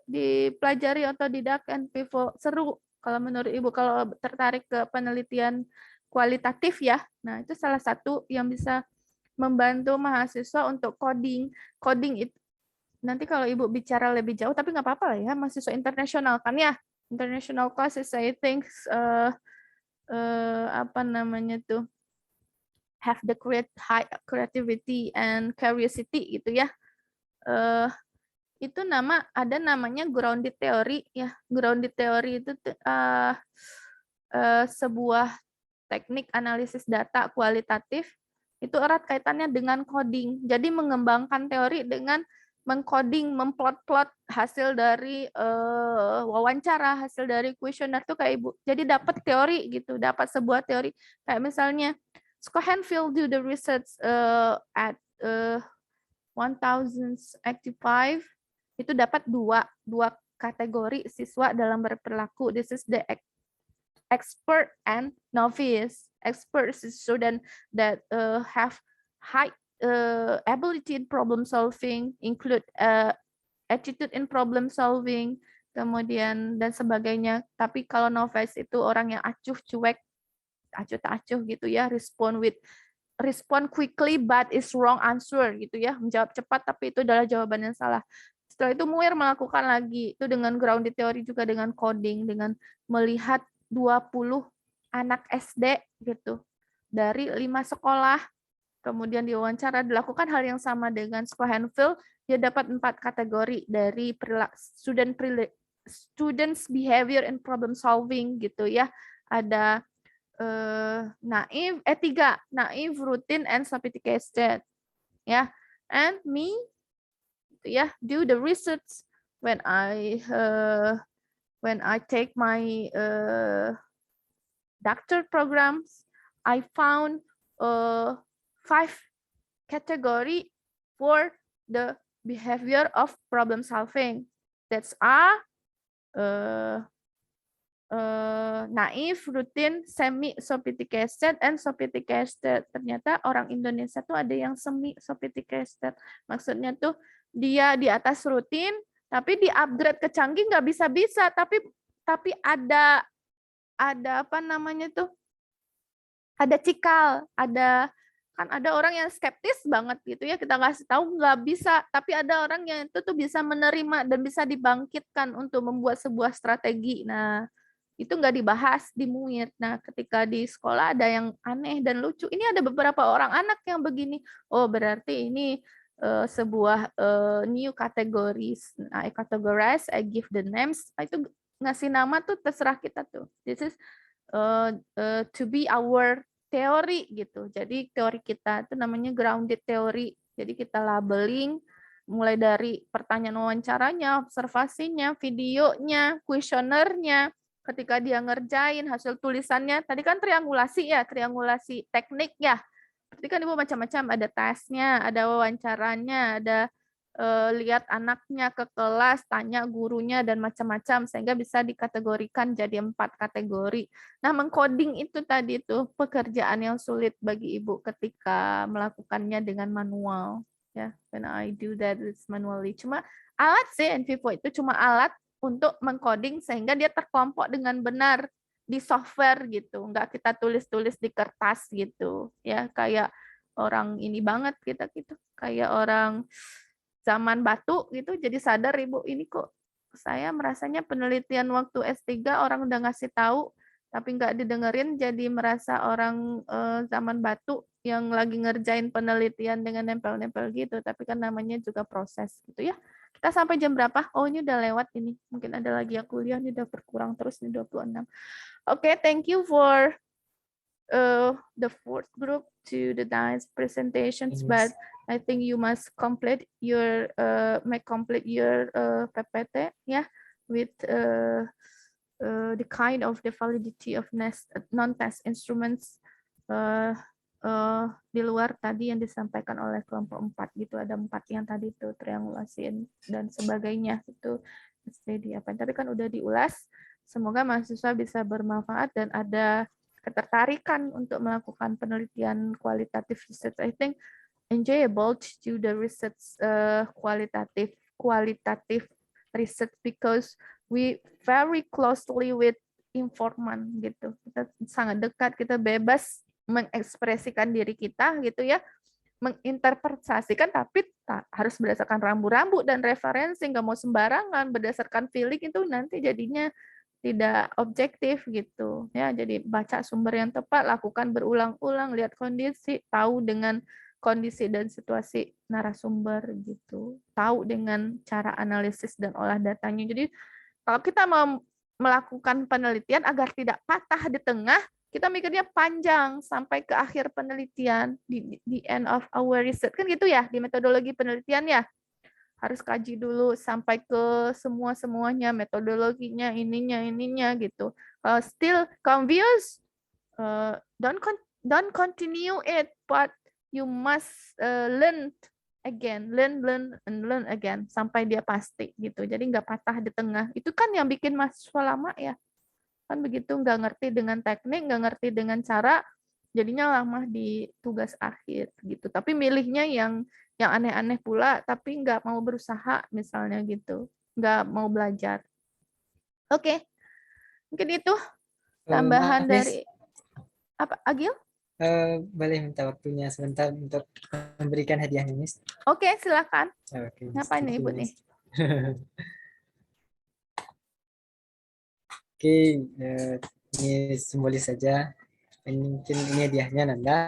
dipelajari otodidak Envivo. Seru kalau menurut Ibu, kalau tertarik ke penelitian kualitatif ya. Nah, itu salah satu yang bisa membantu mahasiswa untuk coding. Coding itu nanti kalau Ibu bicara lebih jauh, tapi nggak apa-apa lah ya, mahasiswa internasional kan ya. International classes, I think apa namanya tuh, have the high creativity and curiosity gitu ya. Itu ada namanya grounded theory ya. Grounded theory itu sebuah teknik analisis data kualitatif, itu erat kaitannya dengan coding. Jadi mengembangkan teori dengan mengcoding, memplot-plot hasil dari wawancara, hasil dari kuesioner tuh kayak Ibu. Jadi dapat teori gitu, dapat sebuah teori. Kayak misalnya Schoenfield do the research at 1085, itu dapat dua kategori siswa dalam berperilaku. This is the expert and novice. Expert is student that have high ability in problem solving, include attitude in problem solving, kemudian dan sebagainya. Tapi kalau novice itu orang yang acuh, cuek, acuh tak acuh gitu ya, respond quickly but is wrong answer gitu ya, menjawab cepat tapi itu adalah jawaban yang salah. Setelah itu Muir melakukan lagi itu dengan grounded theory juga, dengan coding, dengan melihat 20 anak SD gitu dari 5 sekolah, kemudian diwawancara, dilakukan hal yang sama dengan Schoenfield. Dia dapat 4 kategori dari students behavior and problem solving gitu ya. Ada naive, 3 naive, routine, and sophisticated ya. And me gitu ya, do the research when I take my doctor programs. I found 5 category for the behavior of problem solving. That's naive, routine, semi sophisticated, and sophisticated. Ternyata orang Indonesia tuh ada yang semi sophisticated. Maksudnya tuh dia di atas rutin, tapi di upgrade ke canggih nggak bisa-bisa. Tapi ada apa namanya tuh? Ada cikal, kan ada orang yang skeptis banget gitu ya, kita kasih tahu nggak bisa, tapi ada orang yang itu tuh bisa menerima dan bisa dibangkitkan untuk membuat sebuah strategi. Nah, itu nggak dibahas di MUIR. Nah, ketika di sekolah ada yang aneh dan lucu. Ini ada beberapa orang anak yang begini. Oh, berarti ini sebuah new categories. I categorize, I give the names. Itu ngasih nama tuh terserah kita tuh. This is to be our teori gitu. Jadi teori kita itu namanya grounded theory. Jadi kita labeling mulai dari pertanyaan wawancaranya, observasinya, videonya, kuesionernya, ketika dia ngerjain hasil tulisannya. Tadi kan triangulasi ya, triangulasi teknik ya. Berarti kan Ibu macam-macam, ada tesnya, ada wawancaranya, ada lihat anaknya ke kelas, tanya gurunya, dan macam-macam, sehingga bisa dikategorikan jadi 4 kategori. Nah, mengcoding itu tadi tuh pekerjaan yang sulit bagi Ibu ketika melakukannya dengan manual. Ya, when I do that it's manually. Cuma alat sih, NVivo itu cuma alat untuk mengcoding sehingga dia terkelompok dengan benar di software gitu, nggak kita tulis-tulis di kertas gitu, ya kayak orang ini banget kita gitu, kayak orang zaman batu gitu, jadi sadar Ibu ini kok saya merasanya penelitian waktu S3 orang udah ngasih tahu tapi nggak didengerin, jadi merasa orang zaman batu yang lagi ngerjain penelitian dengan nempel-nempel gitu, tapi kan namanya juga proses gitu ya. Kita sampai jam berapa? Oh, ini udah lewat ini. Mungkin ada lagi yang kuliah, ini udah berkurang terus nih 26. Okay, thank you for the fourth group to the nice presentations, but I think you must complete your complete your PPT, yeah, with the kind of the validity of non-test instruments di luar tadi yang disampaikan oleh kelompok 4 gitu, ada 4 yang tadi itu triangulasi dan sebagainya itu studi apa, tapi kan udah diulas. Semoga mahasiswa bisa bermanfaat dan ada ketertarikan untuk melakukan penelitian kualitatif research. I think enjoyable to do the research qualitative research because we very closely with informan gitu. Kita sangat dekat, kita bebas mengekspresikan diri kita gitu ya, menginterpretasikan, tapi harus berdasarkan rambu-rambu dan referensi, nggak mau sembarangan berdasarkan feeling, itu nanti jadinya tidak objektif gitu ya. Jadi baca sumber yang tepat, lakukan berulang-ulang, lihat kondisi, tahu dengan kondisi dan situasi narasumber gitu, tahu dengan cara analisis dan olah datanya. Jadi kalau kita mau melakukan penelitian agar tidak patah di tengah, kita mikirnya panjang sampai ke akhir penelitian, di end of our research kan gitu ya, di metodologi penelitian ya. Harus kaji dulu sampai ke semuanya, metodologinya, ininya gitu. Still confused, don't continue it, but you must learn again, learn again sampai dia pasti gitu. Jadi nggak patah di tengah. Itu kan yang bikin mahasiswa lama ya. Kan begitu, nggak ngerti dengan teknik, nggak ngerti dengan cara, jadinya lama di tugas akhir gitu. Tapi milihnya yang aneh-aneh pula, tapi nggak mau berusaha misalnya gitu, nggak mau belajar. Oke, mungkin itu tambahan dari apa, Agil? Boleh minta waktunya sebentar untuk memberikan hadiahnya, Miss? Oke, silakan. Okay, ngapain nih Ibu nih? Oke, ini simbolis saja. Mungkin ini hadiahnya Nanda,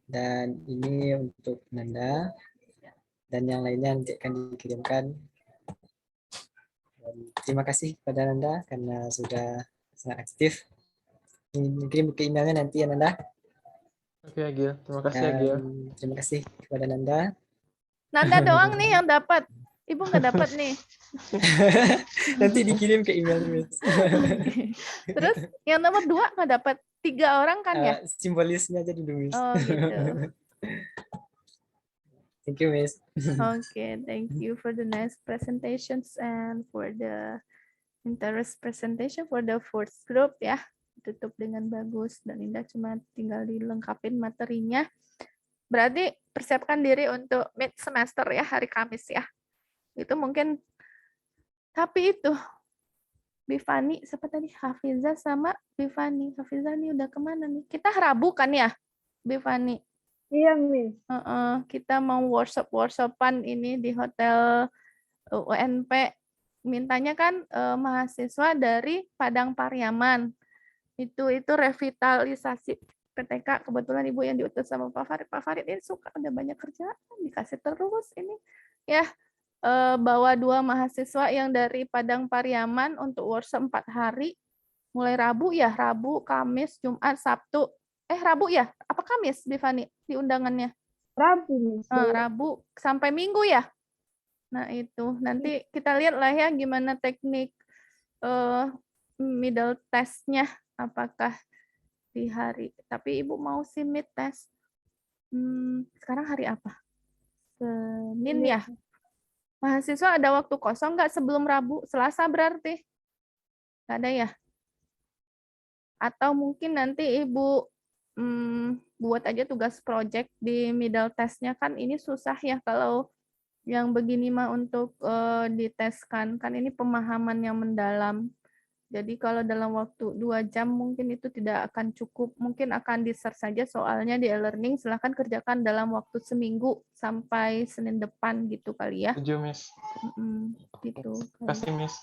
dan ini untuk Nanda, dan yang lainnya nanti akan dikirimkan. Dan terima kasih kepada Nanda karena sudah sangat aktif. Kirim ke emailnya nanti ya Nanda. Oke Agil, terima kasih Agil. Terima kasih kepada Nanda. Nanda doang nih yang dapat. Ibu nggak dapat nih. Nanti dikirim ke email Miss. Terus yang nomor 2 nggak dapat, 3 orang kan ya? Simbolisnya aja dulu Miss. Oh gitu. Thank you Miss. Okay, thank you for the nice presentations and for the interest presentation for the fourth group ya. Tutup dengan bagus dan Indah cuma tinggal dilengkapin materinya. Berarti persiapkan diri untuk mid semester ya, hari Kamis ya. Itu mungkin, tapi itu Bifani, siapa tadi? Hafiza sama Bifani. Hafiza nih udah kemana nih? Kita Rabu kan ya, Bifani? Iya, Miss. Kita mau workshop-worshopan ini di hotel UNP mintanya kan mahasiswa dari Padang Pariaman. Itu revitalisasi PTK. Kebetulan Ibu yang diutus sama Pak Farid. Pak Farid ini suka, udah banyak kerjaan, dikasih terus ini. Ya, bawa 2 mahasiswa yang dari Padang Pariaman untuk workshop 4 hari. Mulai Rabu ya, Rabu, Kamis, Jumat, Sabtu. Rabu ya? Apa Kamis, Bivani, di undangannya? Rabu. Rabu sampai Minggu ya? Nah itu, nanti kita lihat lah ya gimana teknik middle test-nya, apakah di hari, tapi Ibu mau sih mid test. Sekarang hari apa? Senin ya? Mahasiswa ada waktu kosong nggak sebelum Rabu? Selasa berarti? Nggak ada ya? Atau mungkin nanti Ibu buat aja tugas project di middle test-nya, kan ini susah ya kalau yang begini mah untuk diteskan, kan ini pemahaman yang mendalam. Jadi kalau dalam waktu 2 jam mungkin itu tidak akan cukup, mungkin akan di-search saja soalnya di e-learning, silahkan kerjakan dalam waktu seminggu sampai Senin depan gitu kali ya. Setuju, Miss. Gitu. Kasih, Miss.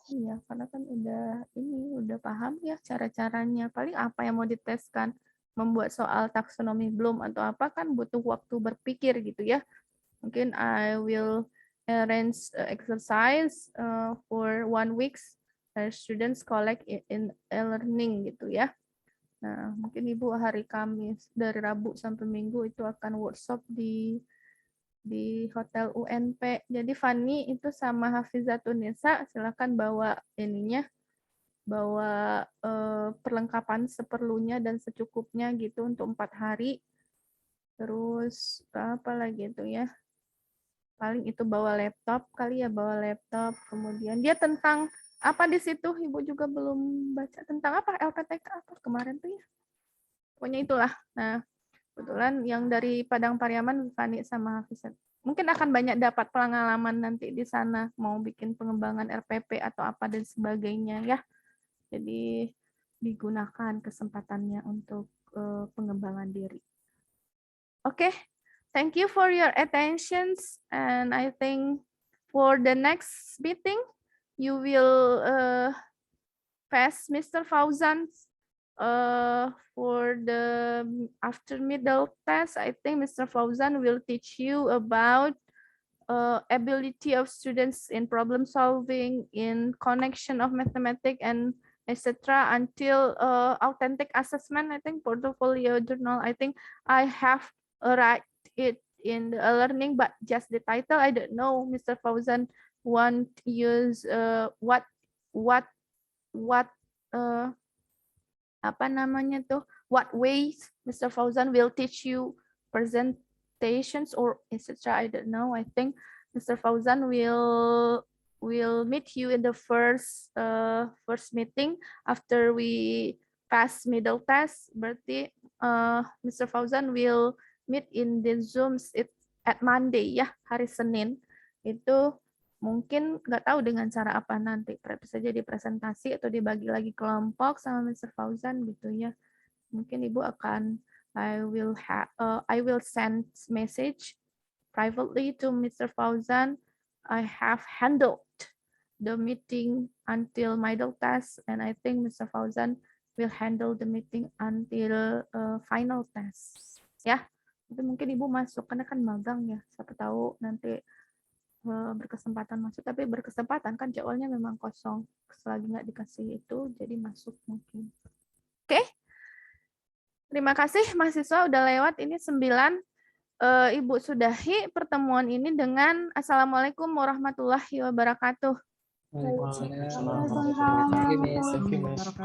Iya, karena kan udah paham ya cara-caranya. Paling apa yang mau diteskan, membuat soal taksonomi belum atau apa, kan butuh waktu berpikir gitu ya. Mungkin I will arrange exercise for 1 week. Students collect in e-learning gitu ya. Nah, mungkin Ibu hari Kamis dari Rabu sampai Minggu itu akan workshop di Hotel UNP. Jadi Fani itu sama Hafizatunisa silakan bawa bawa perlengkapan seperlunya dan secukupnya gitu untuk 4 hari. Terus apa lagi itu ya? Paling itu bawa laptop kali ya, bawa laptop. Kemudian dia tentang apa di situ, Ibu juga belum baca tentang apa, LPTK apa kemarin tuh ya. Pokoknya itulah. Nah, kebetulan yang dari Padang Pariaman, Fani sama Hafizat. Mungkin akan banyak dapat pengalaman nanti di sana, mau bikin pengembangan RPP atau apa dan sebagainya ya. Jadi digunakan kesempatannya untuk pengembangan diri. Oke, thank you for your attention, and I think for the next meeting, you will pass Mr. Fauzan for the after middle test. I think Mr. Fauzan will teach you about ability of students in problem solving, in connection of mathematics and etc. until authentic assessment. I think portfolio journal. I think I have write it in the learning, but just the title I don't know. Mr. Fauzan want use what apa namanya tuh, what ways Mr. Fauzan will teach you presentations or etc. I don't know. I think Mr. Fauzan will meet you in the first meeting after we pass middle test. Berarti Mr. Fauzan will meet in the Zooms at Monday ya, hari Senin. Itu mungkin nggak tahu dengan cara apa nanti, bisa jadi presentasi atau dibagi lagi kelompok sama Mr. Fauzan gitu ya. Mungkin Ibu akan I will send message privately to Mr. Fauzan. I have handled the meeting until middle test, and I think Mr. Fauzan will handle the meeting until final test. Ya, itu mungkin Ibu masuk karena kan magang ya. Siapa tahu nanti berkesempatan masuk, tapi berkesempatan kan jadwalnya memang kosong, selagi nggak dikasih itu jadi masuk mungkin. Oke, terima kasih mahasiswa udah lewat ini 9. Ibu sudahi pertemuan ini dengan Assalamualaikum warahmatullahi wabarakatuh. Waalaikumsalam warahmatullahi wabarakatuh.